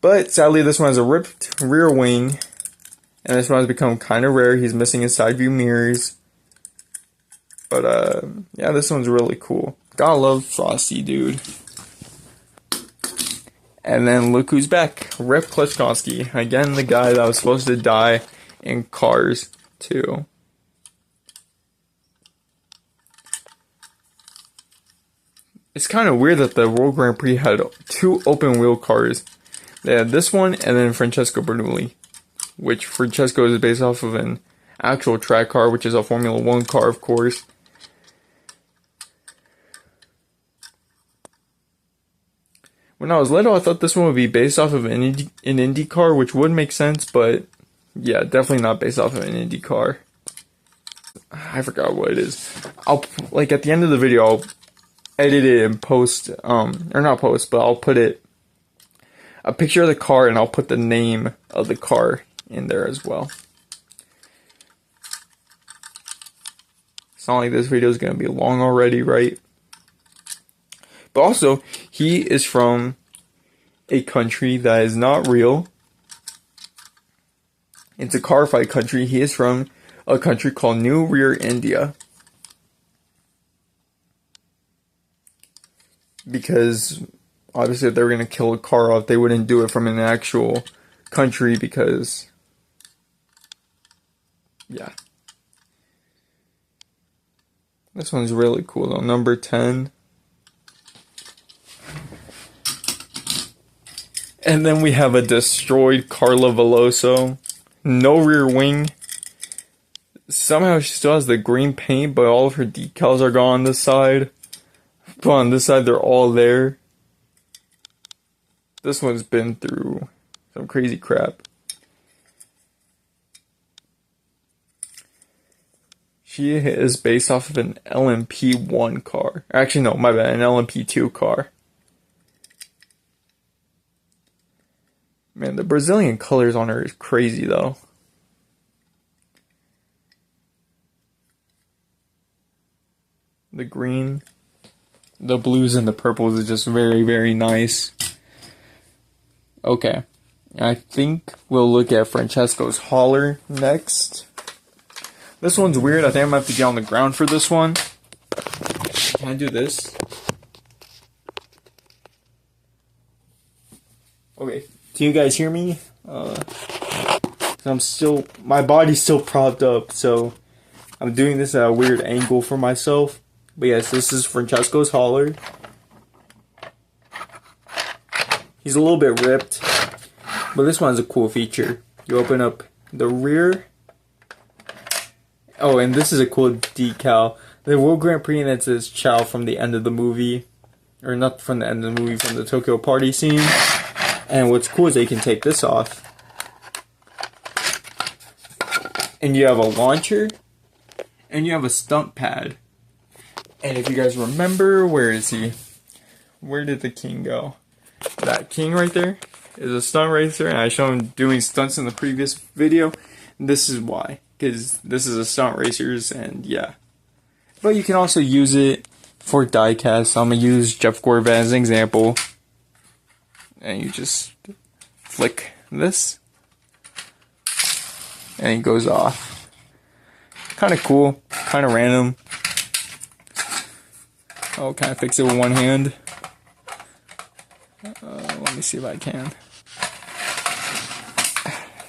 Speaker 1: But sadly, this one has a ripped rear wing. And this one has become kind of rare. He's missing his side view mirrors. But, yeah, this one's really cool. Gotta love Frosty, dude. And then look who's back. Rip Klitschkowski. Again, the guy that was supposed to die in Cars 2. It's kind of weird that the World Grand Prix had 2 open wheel cars. They had this one and then Francesco Bernoulli. Which Francesco is based off of an actual track car, which is a Formula 1 car, of course. When I was little, I thought this one would be based off of an IndyCar, which would make sense, but yeah, definitely not based off of an IndyCar. I forgot what it is. I'll, like, at the end of the video, I'll edit it and post, or not post, but I'll put a picture of the car and I'll put the name of the car in there as well. It's not like this video is going to be long already, right? But also, he is from a country that is not real. It's a car fight country. He is from a country called New Rear India. Because obviously if they were going to kill a car off, they wouldn't do it from an actual country because, yeah. This one's really cool though. Number 10. And then we have a destroyed Carla Veloso. No rear wing. Somehow she still has the green paint, but all of her decals are gone on this side. But on this side, they're all there. This one's been through some crazy crap. She is based off of an LMP1 car. Actually, no, my bad, an LMP2 car. Man, the Brazilian colors on her is crazy, though. The green, the blues, and the purples is just very, very nice. Okay. I think we'll look at Francesco's hauler next. This one's weird. I think I'm going to have to get on the ground for this one. Can I do this? Okay. Can you guys hear me? My body's still propped up, so I'm doing this at a weird angle for myself. But yes, this is Francesco's hauler. He's a little bit ripped, but this one has a cool feature. You open up the rear. Oh, and this is a cool decal. The World Grand Prix, and it says Ciao from the end of the movie. Or not from the end of the movie, from the Tokyo party scene. And what's cool is that you can take this off. And you have a launcher. And you have a stump pad. And if you guys remember, where is he? Where did the king go? That king right there? is a stunt racer, and I showed him doing stunts in the previous video. This is why, because this is a stunt racers, and yeah. But you can also use it for diecast. I'm gonna use Jeff Gorbat as an example, and you just flick this, and it goes off. Kind of cool, kind of random. I'll kind of fix it with one hand. Let me see if I can.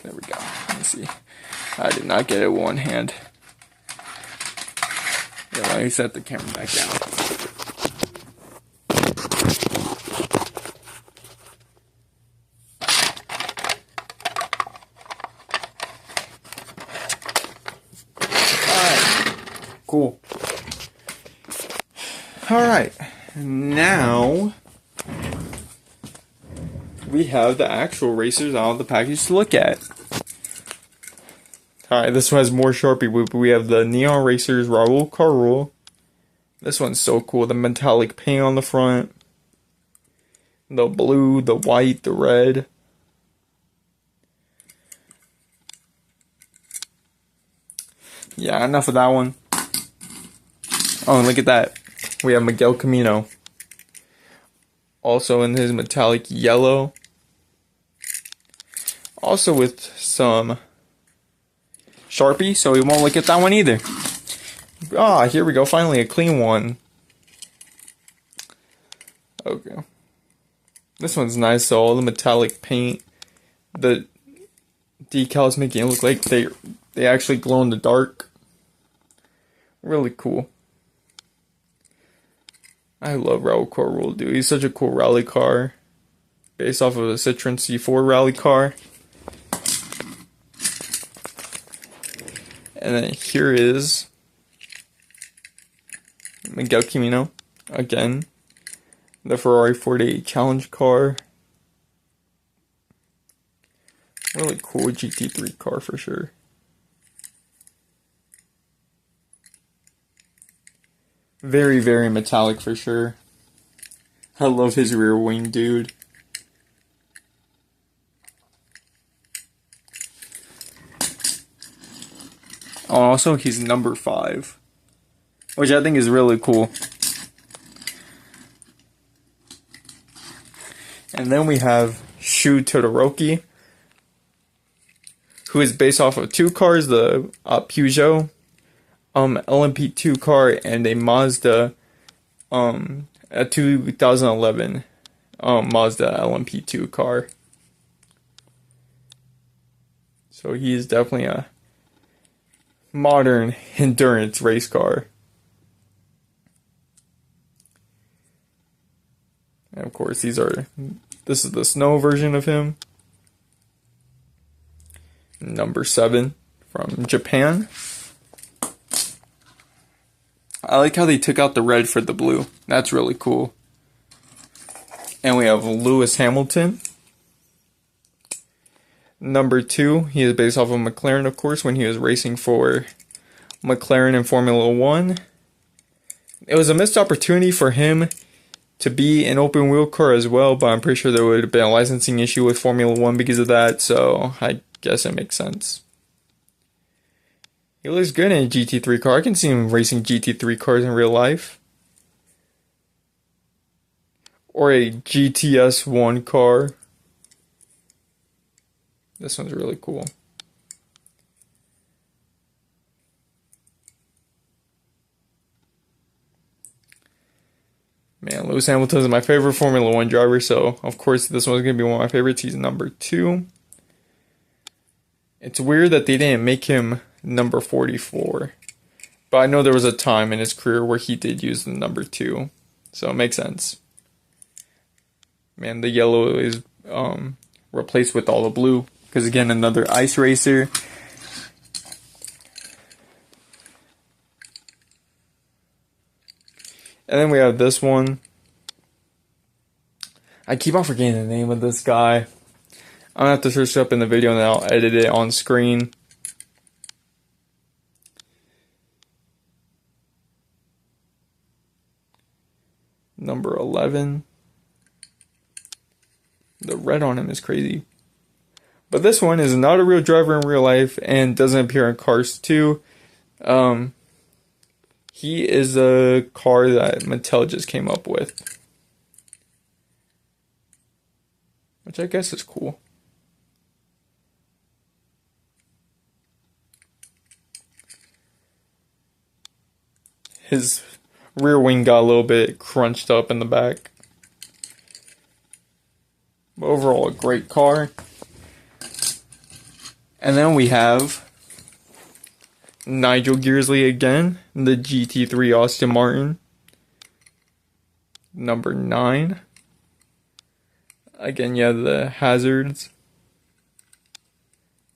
Speaker 1: There we go. Let me see. I did not get it with one hand. Yeah, let me set the camera back down. Alright. Cool. Alright. Now we have the actual racers out of the package to look at. Alright, this one has more Sharpie, but we have the Neon Racers Raul car rule. This one's so cool. The metallic paint on the front. The blue, the white, the red. Yeah, enough of that one. Oh, and look at that. We have Miguel Camino. Also in his metallic yellow. Also with some Sharpie, so we won't look at that one either. Ah, here we go. Finally, a clean one. Okay. This one's nice, so all the metallic paint. The decals making it look like they actually glow in the dark. Really cool. I love Raul Corral, dude. He's such a cool rally car. Based off of a Citroen C4 rally car. And then here is Miguel Camino. Again. The Ferrari 48 Challenge car. Really cool GT3 car for sure. Very, very metallic for sure. I love his rear wing, dude. Oh, also, he's number 5. Which I think is really cool. And then we have Shu Todoroki, who is based off of 2 cars, the Peugeot LMP2 car and a Mazda, a 2011 Mazda LMP2 car. So he is definitely a modern endurance race car. And of course, this is the snow version of him. Number 7 from Japan. I like how they took out the red for the blue. That's really cool. And we have Lewis Hamilton. Number 2, he is based off of McLaren, of course, when he was racing for McLaren in Formula 1. It was a missed opportunity for him to be an open wheel car as well, but I'm pretty sure there would have been a licensing issue with Formula 1 because of that, so I guess it makes sense. He looks good in a GT3 car. I can see him racing GT3 cars in real life. Or a GTS1 car. This one's really cool. Man, Lewis Hamilton is my favorite Formula 1 driver, so of course this one's going to be one of my favorites. He's number 2. It's weird that they didn't make him number 44. But I know there was a time in his career where he did use the number 2. So it makes sense. Man, the yellow is replaced with all the blue. Because again, another ice racer. And then we have this one. I keep on forgetting the name of this guy. I'm going to have to search it up in the video and then I'll edit it on screen. Number 11. The red on him is crazy. But this one is not a real driver in real life and doesn't appear in Cars 2. He is a car that Mattel just came up with, which I guess is cool. His rear wing got a little bit crunched up in the back. But overall, a great car. And then we have Nigel Gearsley again, the GT3 Aston Martin, number 9. Again, you have the hazards,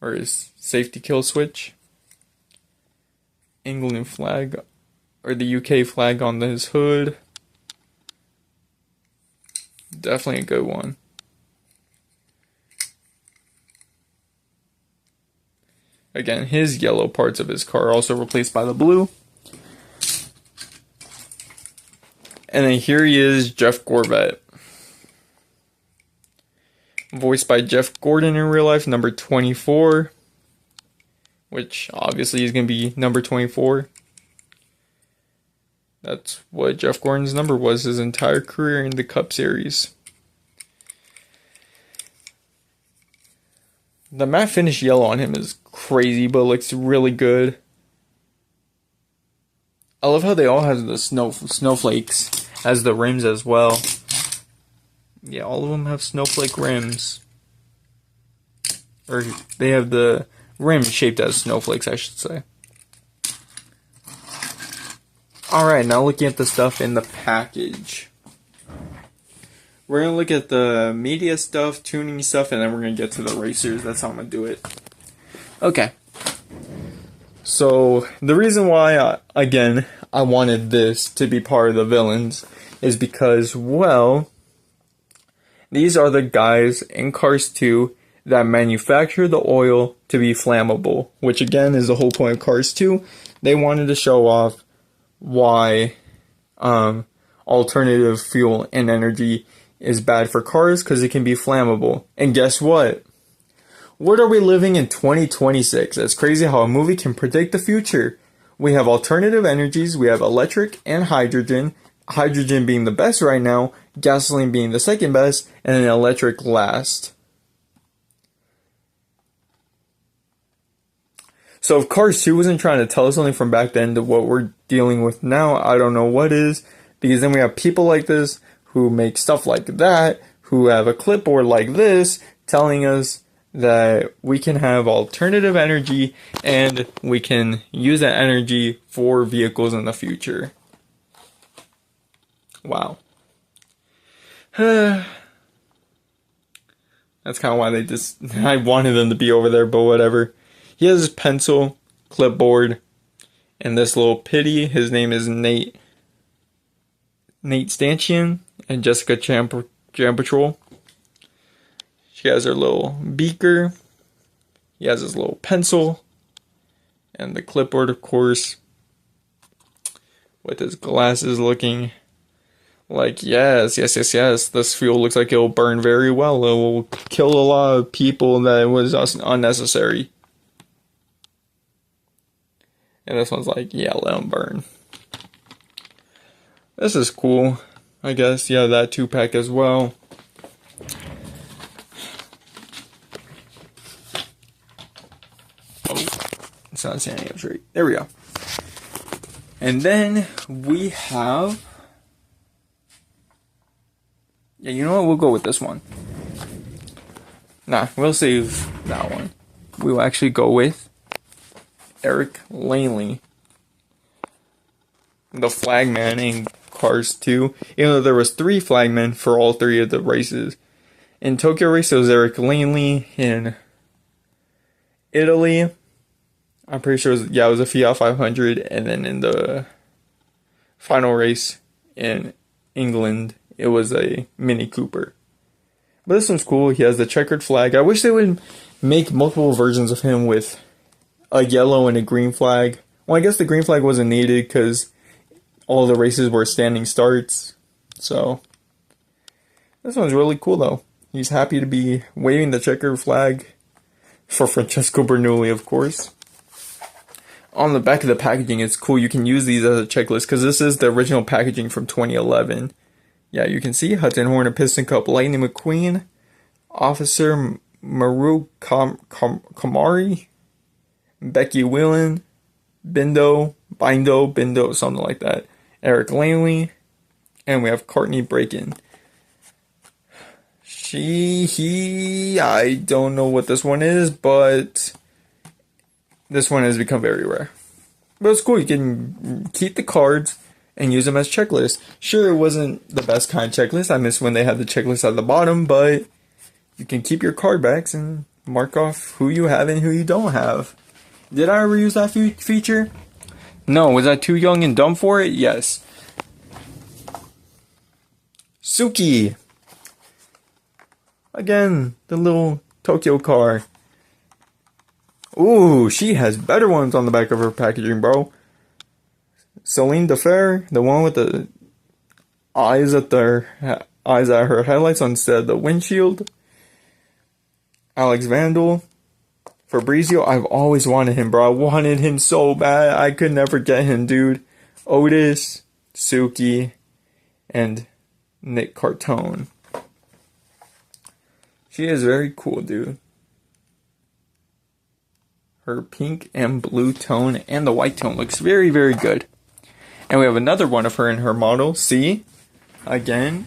Speaker 1: or his safety kill switch. England flag, or the UK flag on his hood. Definitely a good one. Again, his yellow parts of his car are also replaced by the blue. And then here he is, Jeff Gorvette. Voiced by Jeff Gordon in real life, number 24. Which obviously is going to be number 24. That's what Jeff Gordon's number was his entire career in the Cup Series. The matte finish yellow on him is crazy, but looks really good. I love how they all have the snowflakes as the rims as well. Yeah, all of them have snowflake rims. Or they have the rims shaped as snowflakes, I should say. Alright, now looking at the stuff in the package. We're going to look at the media stuff, tuning stuff, and then we're going to get to the racers. That's how I'm going to do it. Okay. So, the reason why, I wanted this to be part of the villains is because, well, these are the guys in Cars 2 that manufacture the oil to be flammable, which again is the whole point of Cars 2. They wanted to show off why alternative fuel and energy is bad for cars, because it can be flammable. And guess what? What are we living in 2026? It's crazy how a movie can predict the future. We have alternative energies, we have electric and hydrogen. Hydrogen being the best right now, gasoline being the second best, and then electric last. So if Cars 2 wasn't trying to tell us something from back then to what we're dealing with now, I don't know what is. Because then we have people like this who make stuff like that, who have a clipboard like this, telling us that we can have alternative energy and we can use that energy for vehicles in the future. Wow. That's kind of why I wanted them to be over there, but whatever. He has his pencil, clipboard, and this little pitty. His name is Nate Stanchion and Jessica Jam Patrol. She has her little beaker. He has his little pencil. And the clipboard, of course. With his glasses looking like, yes. This fuel looks like it'll burn very well. It will kill a lot of people that was unnecessary. And this one's like, yeah, let them burn. This is cool, I guess. Yeah, that 2-pack as well. Oh, it's not saying it right. There we go. And then we have... Yeah, you know what? We'll go with this one. Nah, we'll save that one. We will actually go with Eric Langley, the flagman in Cars 2. Even though there was 3 flagmen for all 3 of the races. In Tokyo race, it was Eric Langley. In Italy, I'm pretty sure it was a Fiat 500. And then in the final race in England, it was a Mini Cooper. But this one's cool. He has the checkered flag. I wish they would make multiple versions of him with a yellow and a green flag. Well, I guess the green flag wasn't needed because all the races were standing starts. So, this one's really cool though. He's happy to be waving the checker flag for Francesco Bernoulli, of course. On the back of the packaging, it's cool. You can use these as a checklist because this is the original packaging from 2011. Yeah, you can see Hudson Hornet Piston Cup, Lightning McQueen, Officer Maru Kamari, Becky Whelan, Bindo, something like that. Eric Langley, and we have Courtney Braken. I don't know what this one is, but this one has become very rare. But it's cool. You can keep the cards and use them as checklists. Sure, it wasn't the best kind of checklist. I miss when they had the checklist at the bottom, but you can keep your card backs and mark off who you have and who you don't have. Did I ever use that feature? No. Was I too young and dumb for it? Yes. Suki. Again, the little Tokyo car. Ooh, she has better ones on the back of her packaging, bro. Celine Defer, the one with the eyes at her headlights instead of the windshield. Alex Vandal. Fabrizio, I've always wanted him, bro. I wanted him so bad. I could never get him, dude. Otis, Suki, and Nick Cartone. She is very cool, dude. Her pink and blue tone and the white tone looks very, very good. And we have another one of her in her model. See? Again.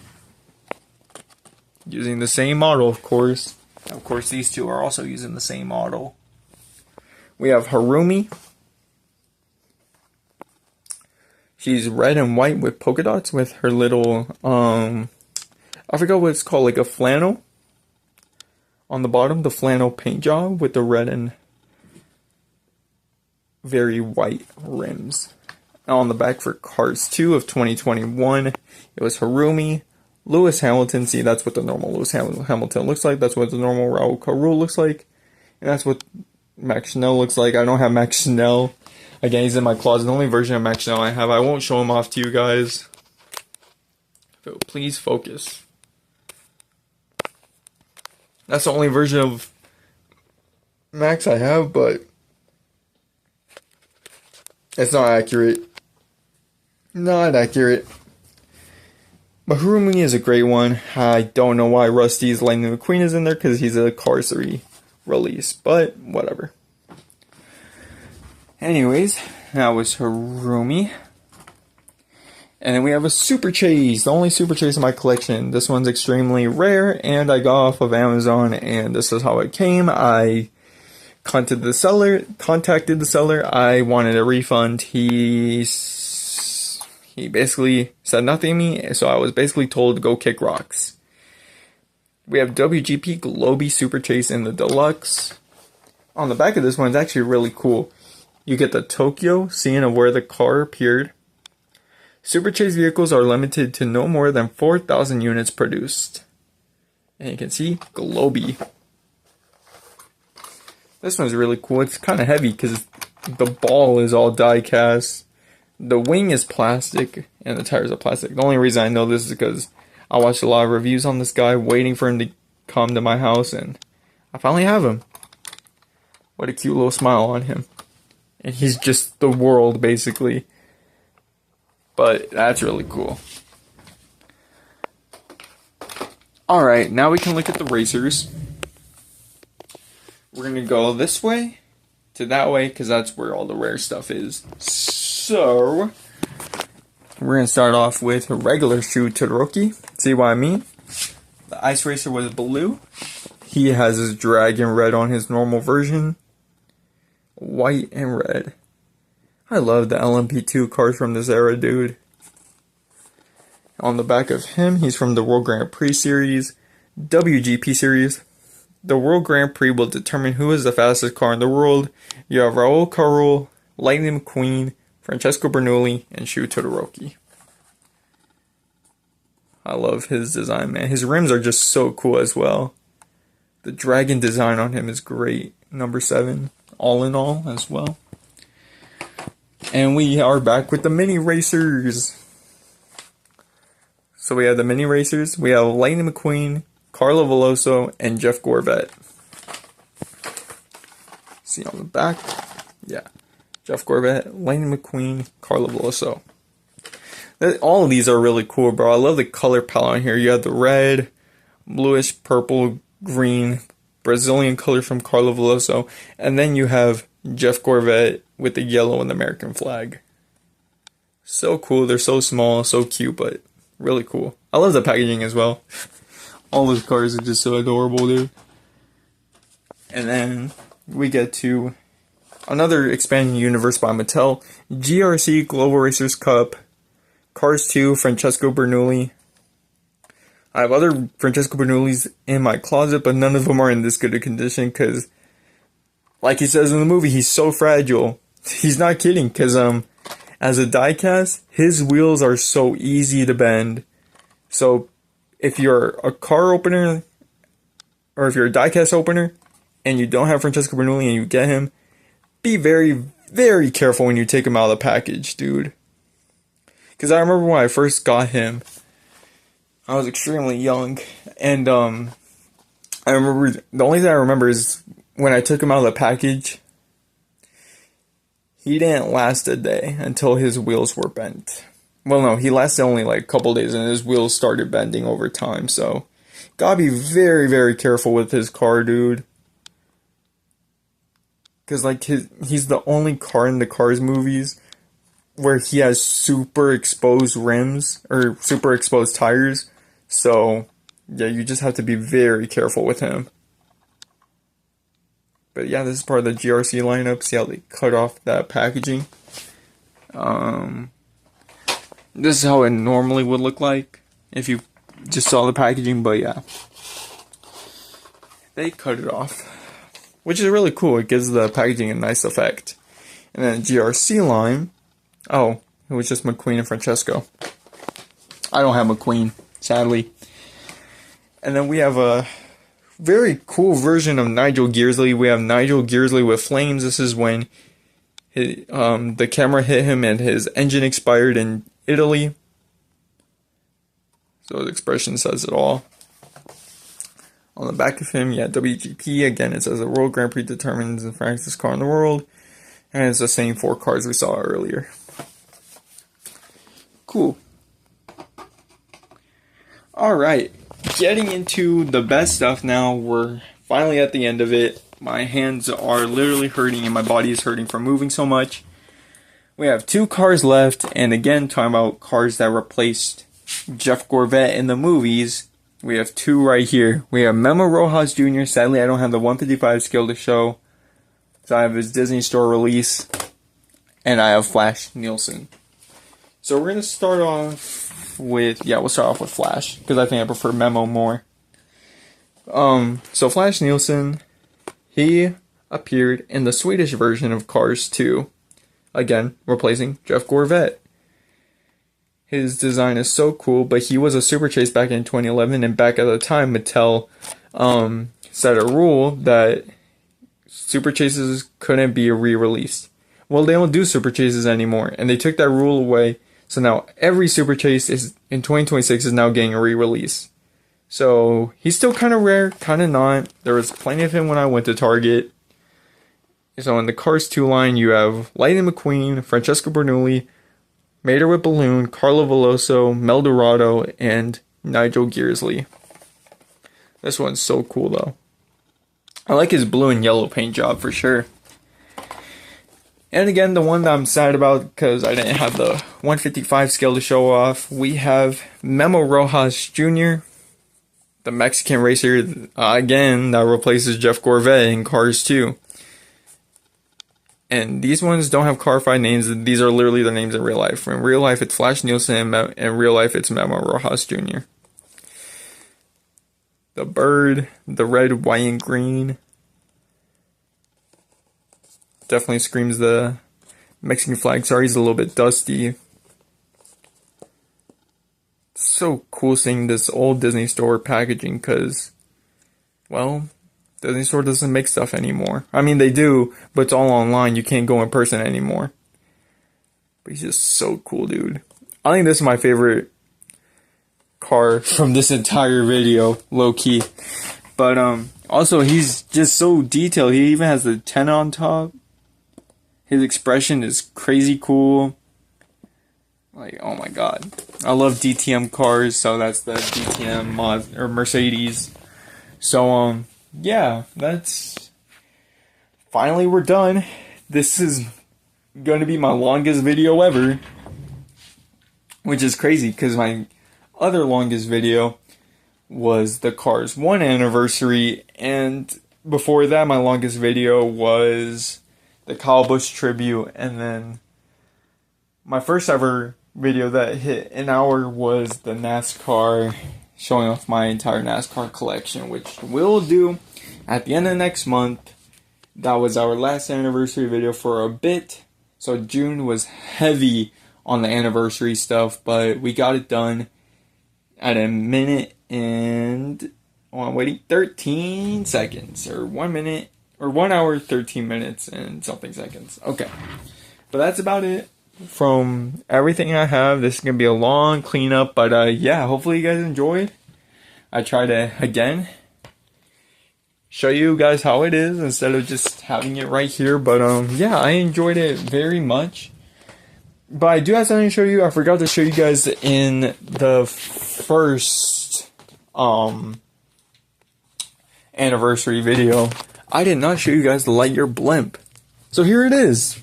Speaker 1: Using the same model, of course. Of course, these two are also using the same model. We have Harumi. She's red and white with polka dots with her little, I forgot what it's called, like a flannel. On the bottom, the flannel paint job with the red and very white rims. And on the back for Cars 2 of 2021, it was Harumi, Lewis Hamilton. See, that's what the normal Lewis Hamilton looks like. That's what the normal Raul Carul looks like. And that's what Max Schnell looks like. I don't have Max Schnell. Again, he's in my closet. The only version of Max Schnell I have. I won't show him off to you guys. So please focus. That's the only version of Max I have, but it's not accurate. Not accurate. But Harumi is a great one. I don't know why Rusty's Lightning McQueen is in there, because he's a Cars 3 release, but whatever. Anyways, that was Harumi. And then we have a Super Chase, the only Super Chase in my collection. This one's extremely rare, and I got off of Amazon, and this is how it came. I contacted the seller. I wanted a refund. He basically said nothing to me, so I was basically told to go kick rocks. We have WGP Globy Super Chase in the deluxe. On the back of this one, it's actually really cool. You get the Tokyo scene of where the car appeared. Super Chase vehicles are limited to no more than 4,000 units produced. And you can see Globy. This one's really cool. It's kind of heavy because the ball is all die-cast. The wing is plastic and the tires are plastic. The only reason I know this is because I watched a lot of reviews on this guy, waiting for him to come to my house, and I finally have him. What a cute little smile on him. And he's just the world, basically. But that's really cool. Alright, now we can look at the racers. We're going to go this way to that way, because that's where all the rare stuff is. So, we're going to start off with a regular Shu Todoroki. See what I mean? The Ice Racer was blue. He has his dragon red on his normal version. White and red. I love the LMP2 cars from this era, dude. On the back of him, he's from the World Grand Prix Series, WGP Series. The World Grand Prix will determine who is the fastest car in the world. You have Raul Carul, Lightning McQueen, Francesco Bernoulli, and Shu Todoroki. I love his design, man. His rims are just so cool as well. The dragon design on him is great. Number 7, all in all, as well. And we are back with the mini racers. So we have the mini racers. We have Lightning McQueen, Carlo Veloso, and Jeff Gorvet. See on the back? Yeah. Jeff Gorvet, Lightning McQueen, Carlo Veloso. All of these are really cool, bro. I love the color palette on here. You have the red, bluish, purple, green, Brazilian color from Carlo Veloso, and then you have Jeff Gorvet with the yellow and the American flag. So cool. They're so small, so cute, but really cool. I love the packaging as well. All those cars are just so adorable, dude. And then we get to another expanding universe by Mattel. GRC Global Racers Cup, Cars 2, Francesco Bernoulli. I have other Francesco Bernoullis in my closet, but none of them are in this good a condition because, like he says in the movie, he's so fragile. He's not kidding, because as a diecast, his wheels are so easy to bend. So if you're a car opener, or if you're a diecast opener, and you don't have Francesco Bernoulli and you get him, be very, very careful when you take him out of the package, dude. Because I remember when I first got him, I was extremely young, and I remember, the only thing I remember is when I took him out of the package, he didn't last a day until his wheels were bent. Well, no, he lasted only like a couple days, and his wheels started bending over time, so gotta be very, very careful with his car, dude. Because, like, he's the only car in the Cars movies where he has super exposed rims, or super exposed tires. So, yeah, you just have to be very careful with him. But yeah, this is part of the GRC lineup. See how they cut off that packaging? This is how it normally would look like if you just saw the packaging, but yeah. They cut it off, which is really cool. It gives the packaging a nice effect. And then GRC line, oh, it was just McQueen and Francesco. I don't have McQueen, sadly. And then we have a very cool version of Nigel Gearsley. We have Nigel Gearsley with flames. This is when the camera hit him and his engine expired in Italy. So the expression says it all. On the back of him, yeah, WGP. Again, it says the World Grand Prix determines the fastest car in the world. And it's the same 4 cars we saw earlier. Cool. Alright, getting into the best stuff now. We're finally at the end of it. My hands are literally hurting and my body is hurting from moving so much. We have 2 cars left, and again, talking about cars that replaced Jeff Gorvet in the movies. We have 2 right here. We have Memo Rojas Jr. Sadly, I don't have the 155 scale to show. So I have his Disney Store release. And I have Flash Nilson. So we're going to start off with, we'll start off with Flash, because I think I prefer Memo more. So Flash Nilson, he appeared in the Swedish version of Cars 2. Again, replacing Jeff Gorvet. His design is so cool, but he was a Super Chase back in 2011, and back at the time, Mattel set a rule that Super Chases couldn't be re-released. Well, they don't do Super Chases anymore, and they took that rule away, so now every Super Chase is in 2026 is now getting a re-release. So, he's still kind of rare, kind of not. There was plenty of him when I went to Target. So in the Cars 2 line, you have Lightning McQueen, Francesco Bernoulli, Mater with Balloon, Carlo Veloso, Mel Dorado, and Nigel Gearsley. This one's so cool, though. I like his blue and yellow paint job for sure. And again, the one that I'm sad about because I didn't have the 155 scale to show off, we have Memo Rojas Jr., the Mexican racer, again, that replaces Jeff Gorvet in Cars 2. And these ones don't have car-fied names. These are literally their names in real life. In real life, it's Flash Nilson, and in real life, it's Memo Rojas Jr. The bird, the red, white, and green. Definitely screams the Mexican flag. Sorry, he's a little bit dusty. It's so cool seeing this old Disney Store packaging because, well, Disney Store doesn't make stuff anymore. I mean, they do, but it's all online. You can't go in person anymore. But he's just so cool, dude. I think this is my favorite car from this entire video, low key. But also he's just so detailed. He even has the 10 on top. His expression is crazy cool. Like, oh my god. I love DTM cars, so that's the DTM mod or Mercedes. So yeah, that's finally we're done. This is going to be my longest video ever, which is crazy because my other longest video was the Cars 1 anniversary, and before that my longest video was the Kyle Busch tribute, and then my first ever video that hit an hour was the NASCAR, showing off my entire NASCAR collection, which we'll do at the end of next month. That was our last anniversary video for a bit, so June was heavy on the anniversary stuff, but we got it done at a minute and 13 seconds, or 1 minute, or 1 hour 13 minutes and something seconds. Okay, but that's about it from everything I have. This is gonna be a long cleanup, but yeah, hopefully you guys enjoyed. I try to again show you guys how it is instead of just having it right here, but yeah, I enjoyed it very much. But I do have something to show you. I forgot to show you guys in the first anniversary video. I did not show you guys the Lightyear blimp, so here it is,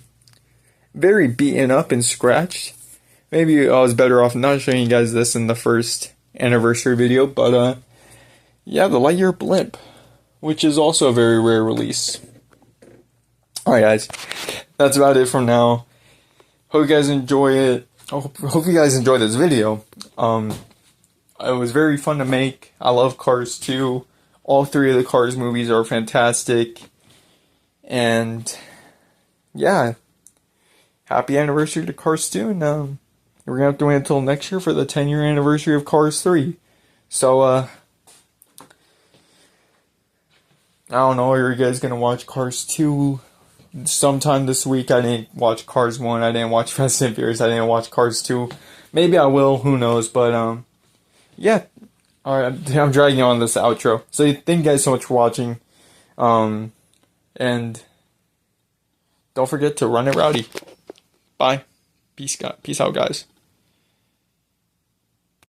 Speaker 1: very beaten up and scratched. Maybe I was better off not showing you guys this in the first anniversary video, but yeah, the Lightyear blimp, which is also a very rare release. Alright guys, that's about it from now. Hope you guys enjoy it. Hope you guys enjoy this video. It was very fun to make. I love Cars 2. All three of the Cars movies are fantastic. And yeah, happy anniversary to Cars 2. And we're going to have to wait until next year for the 10-year anniversary of Cars 3. So, I don't know, are you guys going to watch Cars 2 sometime this week? I didn't watch Cars 1, I didn't watch Fast and Furious, I didn't watch Cars 2. Maybe I will, who knows, but yeah. Alright, I'm dragging on this outro. So thank you guys so much for watching. And don't forget to run it rowdy. Bye. Peace out, guys.